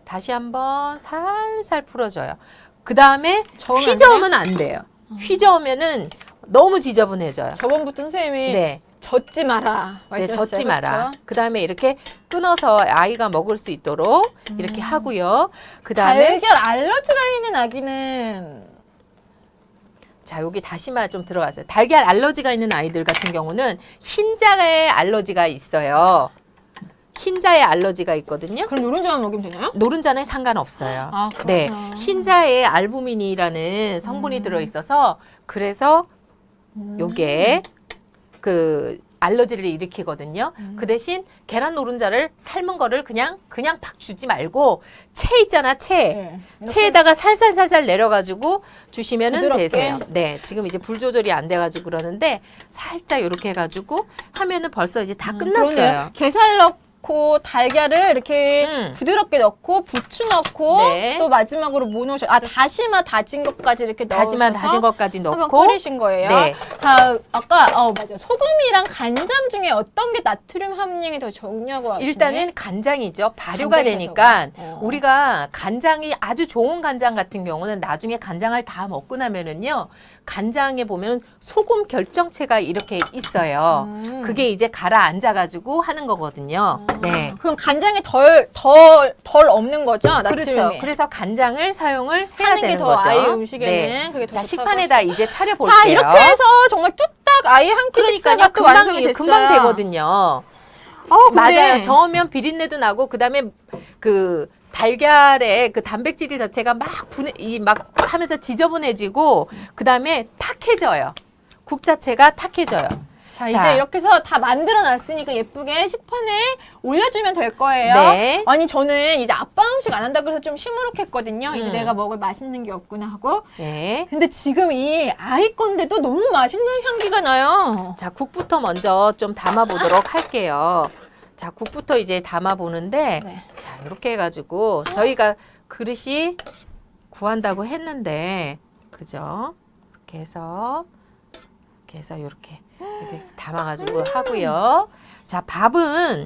S2: 다시 한번 살살 풀어줘요. 그 다음에
S1: 저으면 안
S2: 휘저으면 안 돼요. 휘저으면은 너무 지저분해져요.
S1: 저번부터 선생님이
S2: 네,
S1: 젓지 마라
S2: 네,
S1: 말씀하셨어요.
S2: 젓지 마라.
S1: 그렇죠?
S2: 그 다음에 이렇게 끊어서 아이가 먹을 수 있도록 이렇게 하고요. 그 다음에
S1: 달걀 알러지가 있는 아기는
S2: 자 여기 다시마 좀 들어갔어요. 달걀 알러지가 있는 아이들 같은 경우는 흰자에 알러지가 있어요. 흰자에 알러지가 있거든요.
S1: 그럼 노른자만 먹이면 되나요?
S2: 노른자는 상관없어요.
S1: 아,
S2: 네,
S1: 그렇구나.
S2: 흰자에 알부민이라는 성분이 들어있어서 그래서 요게 그 알러지를 일으키거든요. 그 대신 계란 노른자를 삶은 거를 그냥 팍 주지 말고 채 있잖아, 채.
S1: 네.
S2: 채에다가 살살살살 내려가지고 주시면은
S1: 부드럽게?
S2: 되세요. 네, 지금 이제 불 조절이 안 돼가지고 그러는데 살짝 이렇게 해가지고 하면은 벌써 이제 다 끝났어요.
S1: 그러네요. 게살 넣고 달걀을 이렇게 부드럽게 넣고 부추 넣고
S2: 네.
S1: 또 마지막으로 뭐 넣으셔? 다시마 다진 것까지 이렇게 넣으셔서
S2: 다시마 다진 것까지
S1: 한번
S2: 넣고
S1: 끓이신 거예요.
S2: 네.
S1: 자, 아까 맞아. 소금이랑 간장 중에 어떤 게 나트륨 함량이 더 적냐고 하시네.
S2: 일단은 간장이죠. 발효가
S1: 간장이 더
S2: 되니까
S1: 적어요?
S2: 우리가 간장이 아주 좋은 간장 같은 경우는 나중에 간장을 다 먹고 나면은요. 간장에 보면 소금 결정체가 이렇게 있어요. 그게 이제 가라앉아가지고 하는 거거든요. 네.
S1: 그럼 간장이 덜 없는 거죠? 나트륨이.
S2: 그렇죠. 그래서 간장을 사용을 해야
S1: 하는 게
S2: 되는
S1: 더
S2: 거죠.
S1: 아이 음식에는
S2: 네.
S1: 그게 더
S2: 자,
S1: 좋다고
S2: 식판에다 이제 차려 볼게요.
S1: 자, 이렇게 해서 정말 뚝딱 아이 한 끼 식사가 또 완성이 됐어요.
S2: 금방 되거든요.
S1: 근데
S2: 맞아요. 저으면 비린내도 나고 그다음에 그 달걀의 그 단백질 자체가 막 하면서 지저분해지고 그다음에 탁해져요. 국 자체가 탁해져요.
S1: 자, 이제 이렇게 해서 다 만들어 놨으니까 예쁘게 식판에 올려주면 될 거예요.
S2: 네.
S1: 아니, 저는 이제 아빠 음식 안 한다 그래서 좀 시무룩했거든요. 이제 내가 먹을 맛있는 게 없구나 하고.
S2: 네.
S1: 근데 지금 이 아이 건데도 너무 맛있는 향기가 나요.
S2: 자, 국부터 먼저 좀 담아 보도록 할게요. 자, 국부터 이제 담아 보는데
S1: 네.
S2: 자, 이렇게 해 가지고 저희가 그릇이 구한다고 했는데 그죠? 이렇게 해서 이렇게 담아 가지고 하고요. 자, 밥은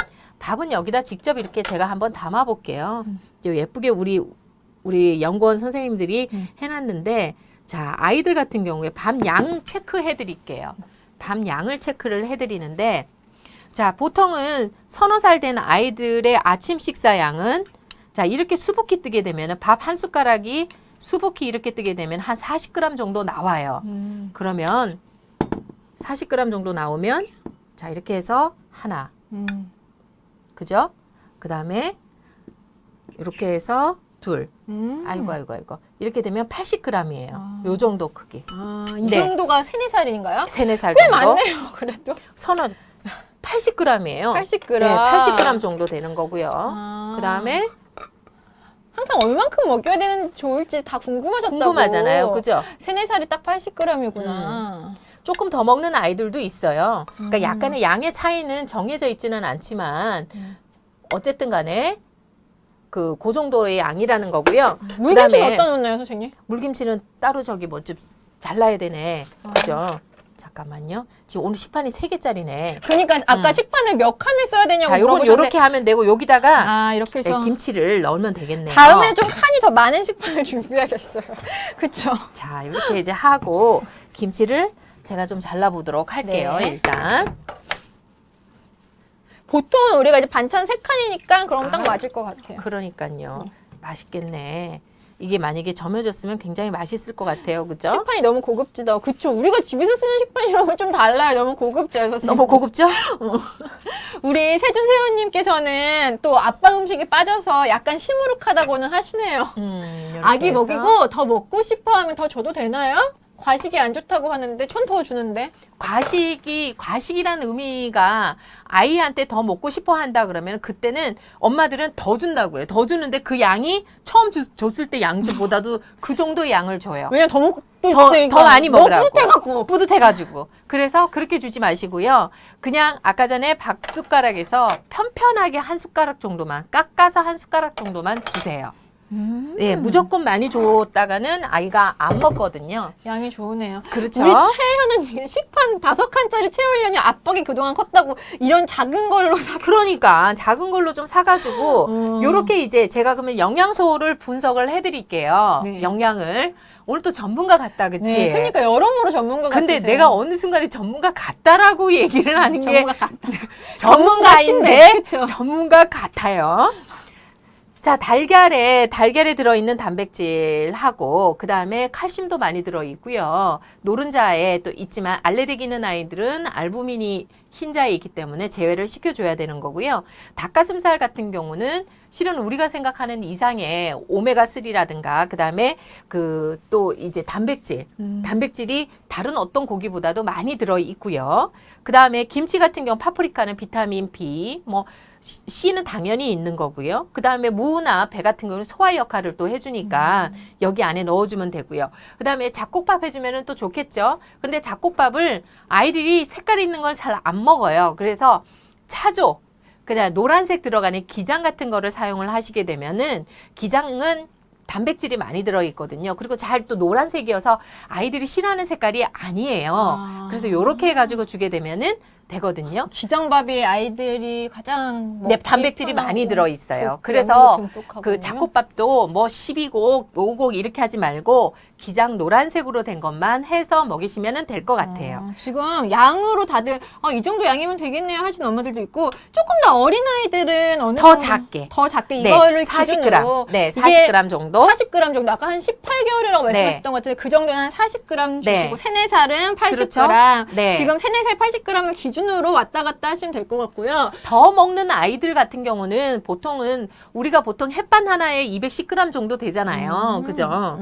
S2: 여기다 직접 이렇게 제가 한번 담아 볼게요. 예쁘게 우리 연구원 선생님들이 해놨는데 자, 아이들 같은 경우에 밥 양 체크해 드릴게요. 밥 양을 체크를 해 드리는데 자, 보통은 서너 살 된 아이들의 아침 식사 양은 자, 이렇게 수북히 뜨게 되면 밥 한 숟가락이 수북히 이렇게 뜨게 되면 한 40g 정도 나와요. 그러면 40g 정도 나오면 자, 이렇게 해서 하나. 그죠? 그다음에 이렇게 해서 둘. 아이고. 이렇게 되면 80g이에요. 요 정도 크기.
S1: 이
S2: 네.
S1: 정도가 3, 4살인가요?
S2: 3, 4살
S1: 꽤
S2: 정도.
S1: 많네요, 그래도.
S2: 80g이에요.
S1: 80g.
S2: 네, 80g 정도 되는 거고요.
S1: 그다음에 항상 얼만큼 먹여야 되는지 좋을지 다 궁금하셨다고.
S2: 궁금하잖아요. 그죠?
S1: 3, 4살이 딱 80g이구나.
S2: 조금 더 먹는 아이들도 있어요. 그러니까 약간의 양의 차이는 정해져 있지는 않지만 어쨌든 간에 그 정도의 양이라는 거고요.
S1: 물김치는
S2: 그다음에
S1: 어디다 놓나요, 선생님?
S2: 물김치는 따로 저기 뭐 좀 잘라야 되네. 그죠? 잠깐만요. 지금 오늘 식판이 3개짜리네.
S1: 그러니까 아까 식판을 몇 칸을 써야 되냐고
S2: 자, 요건
S1: 물어보셨는데
S2: 요렇게 하면 되고 여기다가
S1: 이렇게 해서
S2: 김치를 넣으면 되겠네요.
S1: 다음에 좀 칸이 더 많은 식판을 준비하겠어요. 그쵸?
S2: 자, 이렇게 이제 하고 김치를 제가 좀 잘라보도록 할게요.
S1: 네.
S2: 일단
S1: 보통은 우리가 이제 반찬 3칸이니까 그럼 딱 맞을 것 같아요.
S2: 그러니까요. 맛있겠네. 이게 만약에 점여졌으면 굉장히 맛있을 것 같아요. 그죠?
S1: 식판이 너무 고급지다. 그쵸. 우리가 집에서 쓰는 식판이랑은 좀 달라요. 너무 고급져요, 선생님.
S2: 너무 고급죠?
S1: 우리 세준 세호님께서는 또 아빠 음식에 빠져서 약간 시무룩하다고는 하시네요.
S2: 이렇게
S1: 아기
S2: 해서.
S1: 먹이고 더 먹고 싶어 하면 더 줘도 되나요? 과식이 안 좋다고 하는데 촌 더 주는데.
S2: 과식이라는 의미가 아이한테 더 먹고 싶어 한다 그러면 그때는 엄마들은 더 준다고 해요. 더 주는데 그 양이 처음 줬을 때 양주보다도 그 정도의 양을 줘요.
S1: 왜냐면 더 먹고
S2: 더 많이 먹으라고.
S1: 뿌듯해갖고.
S2: 뿌듯해가지고. 그래서 그렇게 주지 마시고요. 그냥 아까 전에 밥 숟가락에서 편편하게 한 숟가락 정도만, 깎아서 한 숟가락 정도만 주세요. 예, 무조건 많이 줬다가는 아이가 안 먹거든요.
S1: 양이 좋으네요.
S2: 그렇죠.
S1: 우리 최혜연은 식판 5칸짜리 채우려니 압박이 그동안 컸다고 이런 작은 걸로
S2: 그러니까 작은 걸로 좀 사가지고 요렇게 이제 제가 그러면 영양소를 분석을 해드릴게요.
S1: 네.
S2: 영양을. 오늘 또 전문가 같다, 그치?
S1: 네, 그러니까 여러모로 전문가
S2: 근데
S1: 같으세요.
S2: 내가 어느 순간에 전문가 같다라고 얘기를 하는 게
S1: 전문가 같다.
S2: 전문가인데
S1: 그쵸?
S2: 전문가 같아요. 자, 달걀에 들어있는 단백질하고 그 다음에 칼슘도 많이 들어있고요. 노른자에 또 있지만 알레르기 있는 아이들은 알부민이 흰자에 있기 때문에 제외를 시켜줘야 되는 거고요. 닭가슴살 같은 경우는 실은 우리가 생각하는 이상의 오메가3라든가 그 다음에 그 또 이제 단백질이 다른 어떤 고기보다도 많이 들어있고요. 그 다음에 김치 같은 경우 파프리카는 비타민 B, 뭐 C는 당연히 있는 거고요. 그 다음에 무나 배 같은 경우는 소화 역할을 또 해주니까 여기 안에 넣어주면 되고요. 그 다음에 잡곡밥 해주면 또 좋겠죠. 근데 잡곡밥을 아이들이 색깔 있는 걸 잘 안 먹어요. 그래서 차조, 그다음 노란색 들어가는 기장 같은 거를 사용을 하시게 되면은 기장은 단백질이 많이 들어있거든요. 그리고 잘 또 노란색이어서 아이들이 싫어하는 색깔이 아니에요. 그래서 요렇게 해가지고 주게 되면은 되거든요.
S1: 기장밥이 아이들이 가장
S2: 네, 단백질이 많이 들어있어요. 그래서 그 잡곡밥도 뭐 12곡, 5곡 이렇게 하지 말고 기장 노란색으로 된 것만 해서 먹이시면 될 것 같아요.
S1: 지금 양으로 다들 이 정도 양이면 되겠네요 하시는 엄마들도 있고 조금 더 어린 아이들은 어느
S2: 더
S1: 정도
S2: 작게.
S1: 작게 이거를
S2: 40g.
S1: 기준으로
S2: 네, 40g 정도.
S1: 40g 정도 아까 한 18개월이라고 말씀하셨던 것 같은데 그 정도는 한 40g 주시고 3, 4살은 80g
S2: 그렇죠? 네.
S1: 지금 3, 4살 80g을 기준으로 왔다 갔다 하시면 될 것 같고요.
S2: 더 먹는 아이들 같은 경우는 우리가 보통 햇반 하나에 210g 정도 되잖아요. 그죠?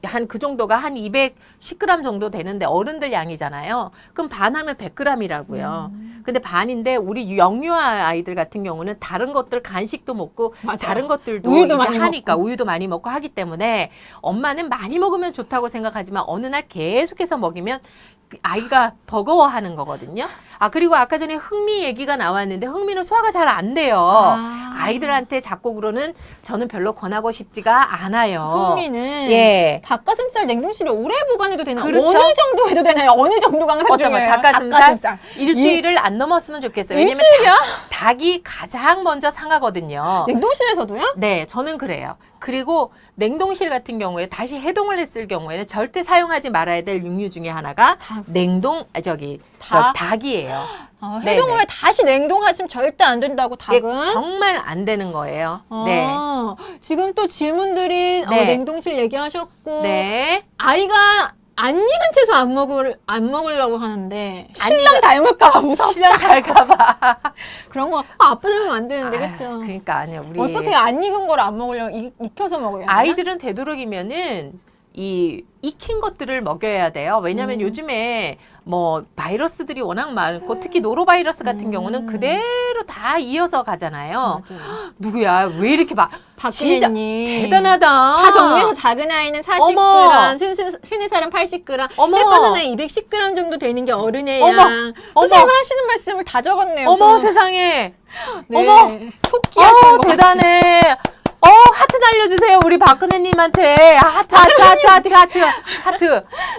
S2: 한 그 정도가 한 210g 정도 되는데 어른들 양이잖아요. 그럼 반하면 100g이라고요. 근데 반인데 우리 영유아 아이들 같은 경우는 다른 것들 간식도 먹고
S1: 맞아요.
S2: 다른 것들도
S1: 우유도
S2: 이제
S1: 많이
S2: 하니까
S1: 먹고.
S2: 우유도 많이 먹고 하기 때문에 엄마는 많이 먹으면 좋다고 생각하지만 어느 날 계속해서 먹이면 아이가 버거워하는 거거든요. 그리고 아까 전에 흥미 얘기가 나왔는데 흥미는 소화가 잘 안 돼요. 아이들한테 작곡으로는 저는 별로 권하고 싶지가 않아요.
S1: 흥미는
S2: 예.
S1: 닭가슴살 냉동실에 오래 보관해도 되나요?
S2: 그렇죠.
S1: 어느 정도 해도 되나요? 어느 정도가 항상
S2: 어쩌면
S1: 중요해요.
S2: 닭가슴살 일주일을 안 넘었으면 좋겠어요. 왜냐면
S1: 일주일이요?
S2: 닭이 가장 먼저 상하거든요.
S1: 냉동실에서도요?
S2: 네, 저는 그래요. 그리고 냉동실 같은 경우에 다시 해동을 했을 경우에는 절대 사용하지 말아야 될 육류 중에 하나가 닭이에요.
S1: 해동 후에
S2: 네네.
S1: 다시 냉동하시면 절대 안 된다고
S2: 예,
S1: 닭은.
S2: 정말 안 되는 거예요. 네.
S1: 지금 또 질문들이
S2: 네.
S1: 냉동실 얘기하셨고
S2: 네.
S1: 아이가 안 익은 채소 안 먹으려고 하는데 신랑 닮을까봐 무섭다.
S2: 신랑 갈까봐.
S1: 그런 거 갖고 아빠 닮으면 안 되는데 그렇죠?
S2: 그러니까 아니요. 우리
S1: 어떻게 안 익은 걸 안 먹으려고 익혀서 먹어야 되나?
S2: 아이들은 되도록이면은 이 익힌 것들을 먹여야 돼요. 왜냐하면 요즘에 뭐 바이러스들이 워낙 많고 특히 노로바이러스 같은 경우는 그대로 다 이어서 가잖아요.
S1: 맞아요.
S2: 누구야? 왜 이렇게 진짜
S1: 박근혜님
S2: 대단하다.
S1: 다 정리해서 작은 아이는 40g,
S2: 어머.
S1: 세네 살은 80g,
S2: 어머.
S1: 해빠는 아이 210g 정도 되는 게 어른의
S2: 어머.
S1: 양. 선생님 하시는 말씀을 다 적었네요.
S2: 어머
S1: 저는.
S2: 세상에.
S1: 네.
S2: 어머.
S1: 속기 하시는 거
S2: 대단해. 하트 날려주세요. 우리 박근혜님한테. 하트.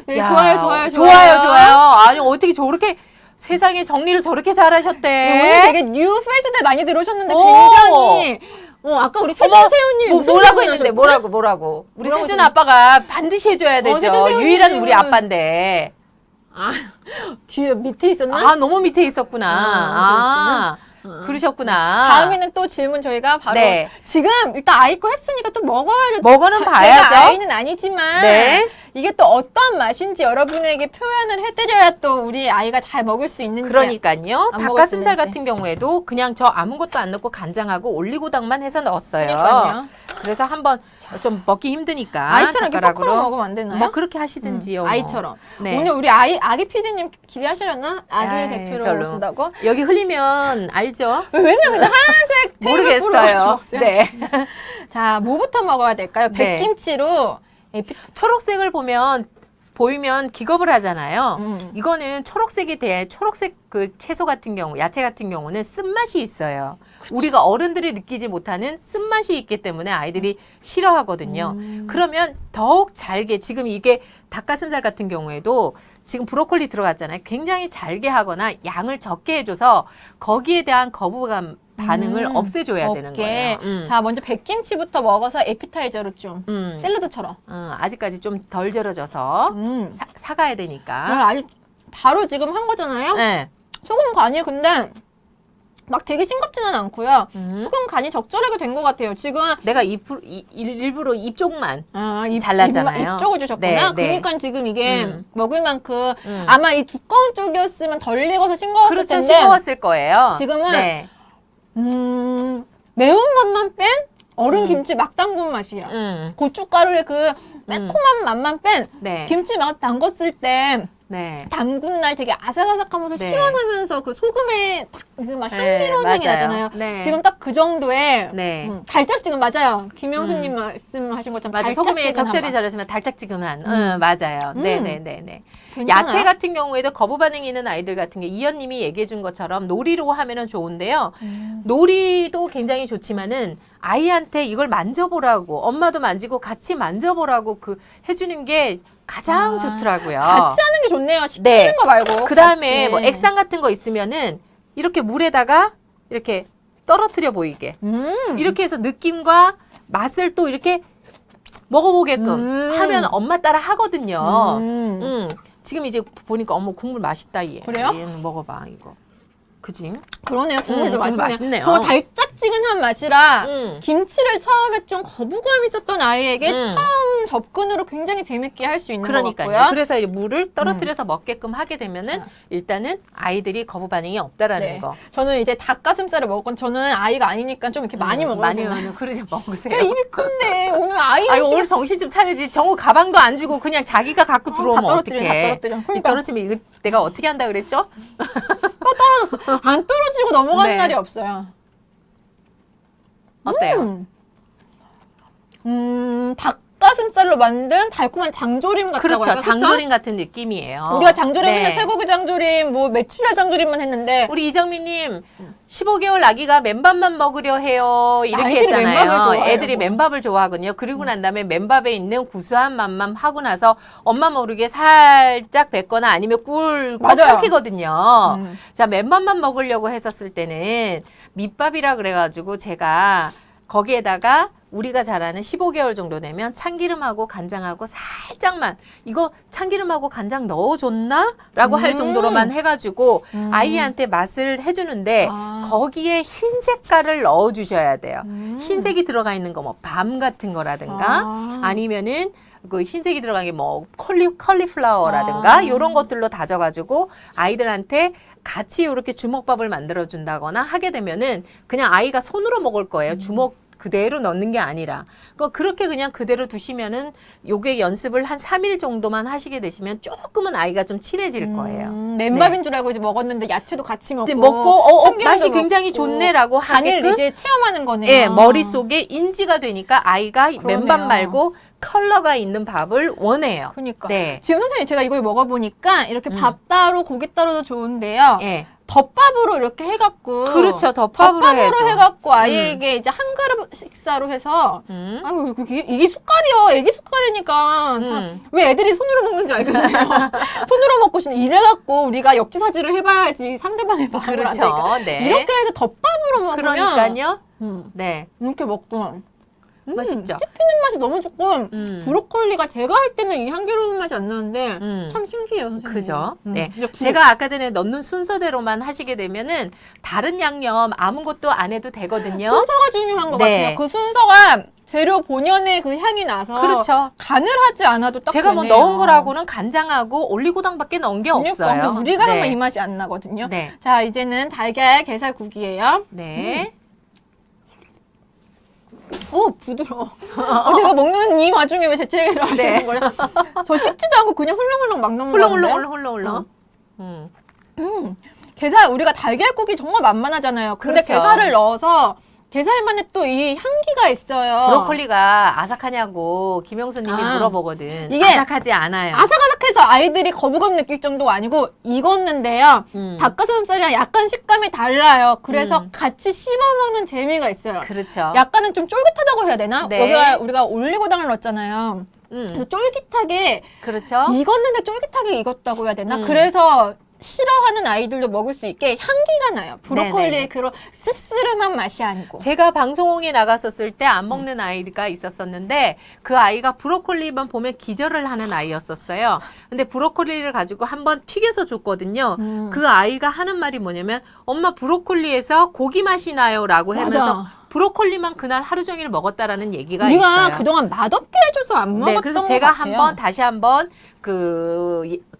S1: 네,
S2: 야,
S1: 좋아요.
S2: 아니, 어떻게 저렇게 세상에 정리를 저렇게 잘하셨대.
S1: 오늘 되게 뉴 페이스들 많이 들어오셨는데
S2: 오.
S1: 굉장히 아까 우리 세준 세훈님이 무슨
S2: 뭐라고
S1: 질문
S2: 했는데
S1: 하셨지?
S2: 뭐라고 우리
S1: 뭐라고
S2: 세준
S1: 했어요?
S2: 아빠가 반드시 해줘야 되죠.
S1: 세준 세훈님
S2: 유일한 우리
S1: 질문.
S2: 아빠인데
S1: 뒤에 밑에 있었나?
S2: 아, 너무 밑에 있었구나. 아, 그러셨구나.
S1: 다음에는 또 질문 저희가 바로
S2: 네.
S1: 지금 일단 아이 거 했으니까 또 먹어야죠.
S2: 먹어는
S1: 제가
S2: 봐야죠.
S1: 아이는 아니지만
S2: 네.
S1: 이게 또 어떤 맛인지 여러분에게 표현을 해드려야 또 우리 아이가 잘 먹을 수 있는지.
S2: 그러니까요.
S1: 안
S2: 닭가슴살
S1: 먹었었는지.
S2: 같은 경우에도 그냥 저 아무것도 안 넣고 간장하고 올리고당만 해서 넣었어요.
S1: 그러니까요.
S2: 그래서 한번 좀 먹기 힘드니까
S1: 아이처럼 이렇게
S2: 젓가락으로
S1: 거꾸로 먹으면 안 되나요?
S2: 뭐 그렇게 하시든지요. 뭐.
S1: 아이처럼.
S2: 네.
S1: 오늘 우리 아기 PD님 기대하시려나? 아기
S2: 아이,
S1: 대표로
S2: 별로.
S1: 오신다고?
S2: 여기 흘리면 알죠?
S1: 왜냐면 하얀색 테이블 뿌려가지고
S2: 모르겠어요.
S1: 먹어요.
S2: 네.
S1: 자, 뭐부터 먹어야 될까요?
S2: 네.
S1: 백김치로
S2: 초록색을 보이면 기겁을 하잖아요. 이거는 초록색에 대해 초록색 그 채소 같은 경우, 야채 같은 경우는 쓴맛이 있어요. 우리가 어른들이 느끼지 못하는 쓴맛이 있기 때문에 아이들이 싫어하거든요. 그러면 더욱 잘게, 지금 이게 닭가슴살 같은 경우에도 지금 브로콜리 들어갔잖아요. 굉장히 잘게 하거나 양을 적게 해줘서 거기에 대한 거부감 반응을 없애줘야 되는 거예요.
S1: 자, 먼저 백김치부터 먹어서 에피타이저로 좀 샐러드처럼.
S2: 아직까지 좀 덜 절여져서 사가야 되니까.
S1: 그럼 아직 바로 지금 한 거잖아요.
S2: 네.
S1: 소금 간이 근데 막 되게 싱겁지는 않고요.
S2: 음.
S1: 소금 간이 적절하게 된 것 같아요. 지금
S2: 내가 일부러 입 쪽만
S1: 입
S2: 잘랐잖아요.
S1: 쪽을 주셨구나.
S2: 네, 네.
S1: 그러니까 지금 이게 먹을 만큼
S2: 음.
S1: 아마 이 두꺼운 쪽이었으면 덜 익어서 싱거웠을
S2: 그렇죠.
S1: 텐데
S2: 싱거웠을 거예요.
S1: 지금은
S2: 네.
S1: 매운맛만 뺀 어른 김치 막 담근 맛이야. 고춧가루의 그 매콤한 맛만 뺀
S2: 네.
S1: 김치 막 담궜을 때
S2: 네.
S1: 담근 날 되게 아삭아삭하면서
S2: 네.
S1: 시원하면서 그 소금의 그막
S2: 네,
S1: 향기로운 향이
S2: 맞아요.
S1: 나잖아요.
S2: 네.
S1: 지금 딱 그 정도의
S2: 네.
S1: 달짝지근 맞아요. 김영수님 말씀하신 것처럼
S2: 맞아. 소금에
S1: 달짝지근한
S2: 적절히
S1: 맛.
S2: 절여주면 달짝지근한. 맞아요. 네네네네.
S1: 괜찮아요?
S2: 야채 같은 경우에도 거부 반응이 있는 아이들 같은 게 이현님이 얘기해 준 것처럼 놀이로 하면은 좋은데요. 놀이도 굉장히 좋지만은 아이한테 이걸 만져보라고 엄마도 만지고 같이 만져보라고 해주는 게 가장 좋더라고요.
S1: 같이 하는 게 좋네요. 시키는
S2: 네.
S1: 거 말고.
S2: 그 다음에
S1: 같이.
S2: 뭐 액상 같은 거 있으면은 이렇게 물에다가 이렇게 떨어뜨려 보이게 이렇게 해서 느낌과 맛을 또 이렇게 먹어보게끔 하면 엄마 따라 하거든요. 지금 이제 보니까 어머 국물 맛있다 얘.
S1: 그래요?
S2: 얘는 먹어봐 이거. 그지?
S1: 그러네요. 국물도
S2: 국물
S1: 맛있네요.
S2: 맛있네요.
S1: 저 달짝지근한 맛이라
S2: 음.
S1: 김치를 처음에 좀 거부감이 있었던 아이에게
S2: 음.
S1: 처음 접근으로 굉장히 재밌게 할 수 있는 것
S2: 그러니까요.
S1: 같고요.
S2: 그래서 이 물을 떨어뜨려서 먹게끔 하게 되면은 일단은 아이들이 거부 반응이 없다라는
S1: 네.
S2: 거.
S1: 저는 이제 닭가슴살을 먹건 저는 아이가 아니니까 좀 이렇게 많이 먹어요.
S2: 많이 먹으면 그러지 먹으세요.
S1: 제가 입이 큰데 오늘 아이
S2: 아이고
S1: 음식
S2: 오늘 정신 좀 차리지. 정우 가방도 안 주고 그냥 자기가 갖고 들어오면
S1: 떨어뜨려, 다
S2: 어떡해.
S1: 떨어뜨려.
S2: 이
S1: 그러니까.
S2: 떨어지면 이거 내가 어떻게 한다 그랬죠?
S1: 떨어졌어. 안 떨어지고 넘어가는
S2: 네.
S1: 날이 없어요.
S2: 어때요?
S1: 닭가슴살로 만든 달콤한 장조림 같다고
S2: 그렇죠.
S1: 해요. 그쵸?
S2: 장조림 같은 느낌이에요.
S1: 우리가 장조림은
S2: 네.
S1: 쇠고기 장조림, 뭐 메추리알 장조림만 했는데
S2: 우리 이정미님 15개월 아기가 맨밥만 먹으려 해요. 이렇게
S1: 아이들이 맨밥을
S2: 했잖아요.
S1: 좋아해요.
S2: 애들이 맨밥을 좋아하거든요. 그리고 난 다음에 맨밥에 있는 구수한 맛만 하고 나서 엄마 모르게 살짝 뱉거나 아니면 꿀
S1: 맞아요.
S2: 섞이거든요. 자, 맨밥만 먹으려고 했었을 때는 밑밥이라 그래가지고 제가 거기에다가 우리가 잘 아는 15개월 정도 되면 참기름하고 간장하고 살짝만 이거 참기름하고 간장 넣어줬나? 라고 할 정도로만 해가지고 아이한테 맛을 해주는데 거기에 흰 색깔을 넣어주셔야 돼요. 흰색이 들어가 있는 거 뭐 밤 같은 거라든가 아니면은 그 흰색이 들어간 게 뭐 컬리플라워라든가 이런 것들로 다져가지고 아이들한테 같이 이렇게 주먹밥을 만들어 준다거나 하게 되면은 그냥 아이가 손으로 먹을 거예요. 주먹 그대로 넣는 게 아니라 그렇게 그냥 그대로 두시면은 요게 연습을 한 3일 정도만 하시게 되시면 조금은 아이가 좀 친해질 거예요.
S1: 맨밥인 줄 알고 이제 먹었는데 야채도 같이 먹고
S2: 근데 먹고
S1: 참기름도
S2: 맛이
S1: 먹고
S2: 굉장히 좋네라고
S1: 간을
S2: 하게끔
S1: 이제 체험하는 거네요.
S2: 예, 머릿속에 인지가 되니까 아이가
S1: 그러네요.
S2: 맨밥 말고 컬러가 있는 밥을 원해요.
S1: 그러니까
S2: 네.
S1: 지금 선생님 제가 이걸 먹어보니까 이렇게 밥 따로 고기 따로도 좋은데요.
S2: 예.
S1: 덮밥으로 이렇게 해갖고
S2: 그렇죠. 덮밥으로
S1: 해갖고 아이에게 이제 한 그릇 식사로 해서 아이고 이게 숟갈이요. 애기 숟갈이니까 참 왜 애들이 손으로 먹는지 알겠네요. 손으로 먹고 싶으면 이래갖고 우리가 역지사지를 해봐야지 상대방의 마음을 안 되니까
S2: 그렇죠. 네.
S1: 이렇게 해서 덮밥으로 먹으면
S2: 그러니까요.
S1: 음,
S2: 네.
S1: 이렇게 먹고
S2: 맛있죠?
S1: 씹히는 맛이 너무 좋고 브로콜리가 제가 할 때는 이 향기로운 맛이 안 나는데 참 신기해요, 선생님.
S2: 그죠? 네.
S1: 역시
S2: 제가 아까 전에 넣는 순서대로만 하시게 되면은 다른 양념 아무것도 안 해도 되거든요.
S1: 순서가 중요한 것
S2: 네.
S1: 같아요. 그 순서가 재료 본연의 그 향이 나서
S2: 그렇죠.
S1: 간을 하지 않아도 딱
S2: 제가 뭐
S1: 되네요.
S2: 넣은 거라고는 간장하고 올리고당밖에 넣은 게
S1: 그러니까
S2: 없어요.
S1: 근데 우리가
S2: 네.
S1: 하면 이 맛이 안 나거든요.
S2: 네.
S1: 자, 이제는 달걀 게살국이에요.
S2: 네.
S1: 부드러워. 제가 먹는 이 와중에 왜 제 얘기를 하시는
S2: 네.
S1: 거예요? 저 씹지도 않고 그냥 훌렁훌렁 막 넘어가는데.
S2: 훌렁훌렁.
S1: 게살 우리가 달걀국이 정말 만만하잖아요. 근데
S2: 그렇죠.
S1: 게살을 넣어서 게살만의 또 이 향기가 있어요.
S2: 브로콜리가 아삭하냐고 김영수님이
S1: 아,
S2: 물어보거든.
S1: 이게
S2: 아삭하지 않아요.
S1: 아삭아삭해서 아이들이 거부감 느낄 정도가 아니고 익었는데요.
S2: 음.
S1: 닭가슴살이랑 약간 식감이 달라요. 그래서 같이 씹어먹는 재미가 있어요.
S2: 그렇죠.
S1: 약간은 좀 쫄깃하다고 해야 되나?
S2: 네.
S1: 여기가 우리가 올리고당을 넣었잖아요. 그래서 쫄깃하게
S2: 그렇죠.
S1: 익었는데 쫄깃하게 익었다고 해야 되나?
S2: 음.
S1: 그래서 싫어하는 아이들도 먹을 수 있게 향기가 나요. 브로콜리의
S2: 네네.
S1: 그런 씁쓸한 맛이 아니고.
S2: 제가 방송에 나갔었을 때 안 먹는 아이가 있었었는데 그 아이가 브로콜리만 보면 기절을 하는 아이였었어요. 근데 브로콜리를 가지고 한번 튀겨서 줬거든요. 그 아이가 하는 말이 뭐냐면 엄마 브로콜리에서 고기 맛이 나요라고 하면서
S1: 맞아.
S2: 브로콜리만 그날 하루 종일 먹었다라는 얘기가
S1: 우리가
S2: 있어요.
S1: 그동안 맛없게 해줘서 안 먹었던
S2: 네, 그래서
S1: 것
S2: 제가
S1: 같아요.
S2: 다시 한번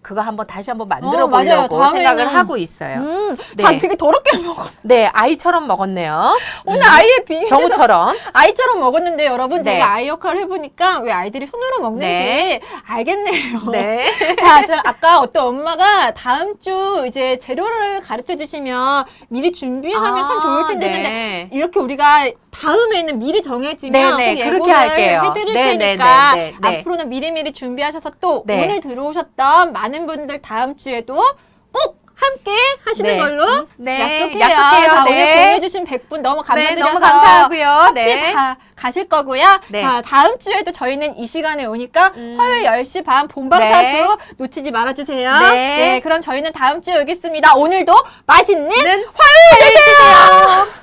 S2: 그거 한번 다시 한번 만들어
S1: 맞아요.
S2: 보려고
S1: 다음에는.
S2: 생각을 하고 있어요.
S1: 자,
S2: 네.
S1: 되게 더럽게 먹어.
S2: 네, 아이처럼 먹었네요.
S1: 오늘 아이의 비행에서
S2: 정우처럼.
S1: 아이처럼 먹었는데 여러분
S2: 네.
S1: 제가 아이 역할을 해보니까 왜 아이들이 손으로 먹는지
S2: 네.
S1: 알겠네요.
S2: 네.
S1: 자, 저 아까 어떤 엄마가 다음 주 이제 재료를 가르쳐 주시면 미리 준비하면 참 좋을 텐데 했는데
S2: 네.
S1: 이렇게 우리가 다음에는 미리 정해지면
S2: 네네,
S1: 꼭
S2: 그렇게
S1: 예고를
S2: 할게요.
S1: 해드릴
S2: 네네네,
S1: 테니까
S2: 네, 네.
S1: 앞으로는 미리미리 준비하셔서 또
S2: 네.
S1: 오늘 들어오셨던 많은 분들 다음 주에도 꼭 함께 하시는
S2: 네.
S1: 걸로
S2: 네,
S1: 약속해요.
S2: 약속해요.
S1: 자,
S2: 네.
S1: 오늘 공유해주신 100분 너무
S2: 네,
S1: 감사드려서
S2: 너무 감사하고요.
S1: 커피
S2: 네.
S1: 다 가실 거고요.
S2: 네.
S1: 자, 다음 주에도 저희는 이 시간에 오니까 화요일 10시 반 본방사수
S2: 네.
S1: 놓치지 말아주세요.
S2: 네.
S1: 그럼 저희는 다음 주에 오겠습니다. 오늘도 맛있는
S2: 는
S1: 화요일 되세요.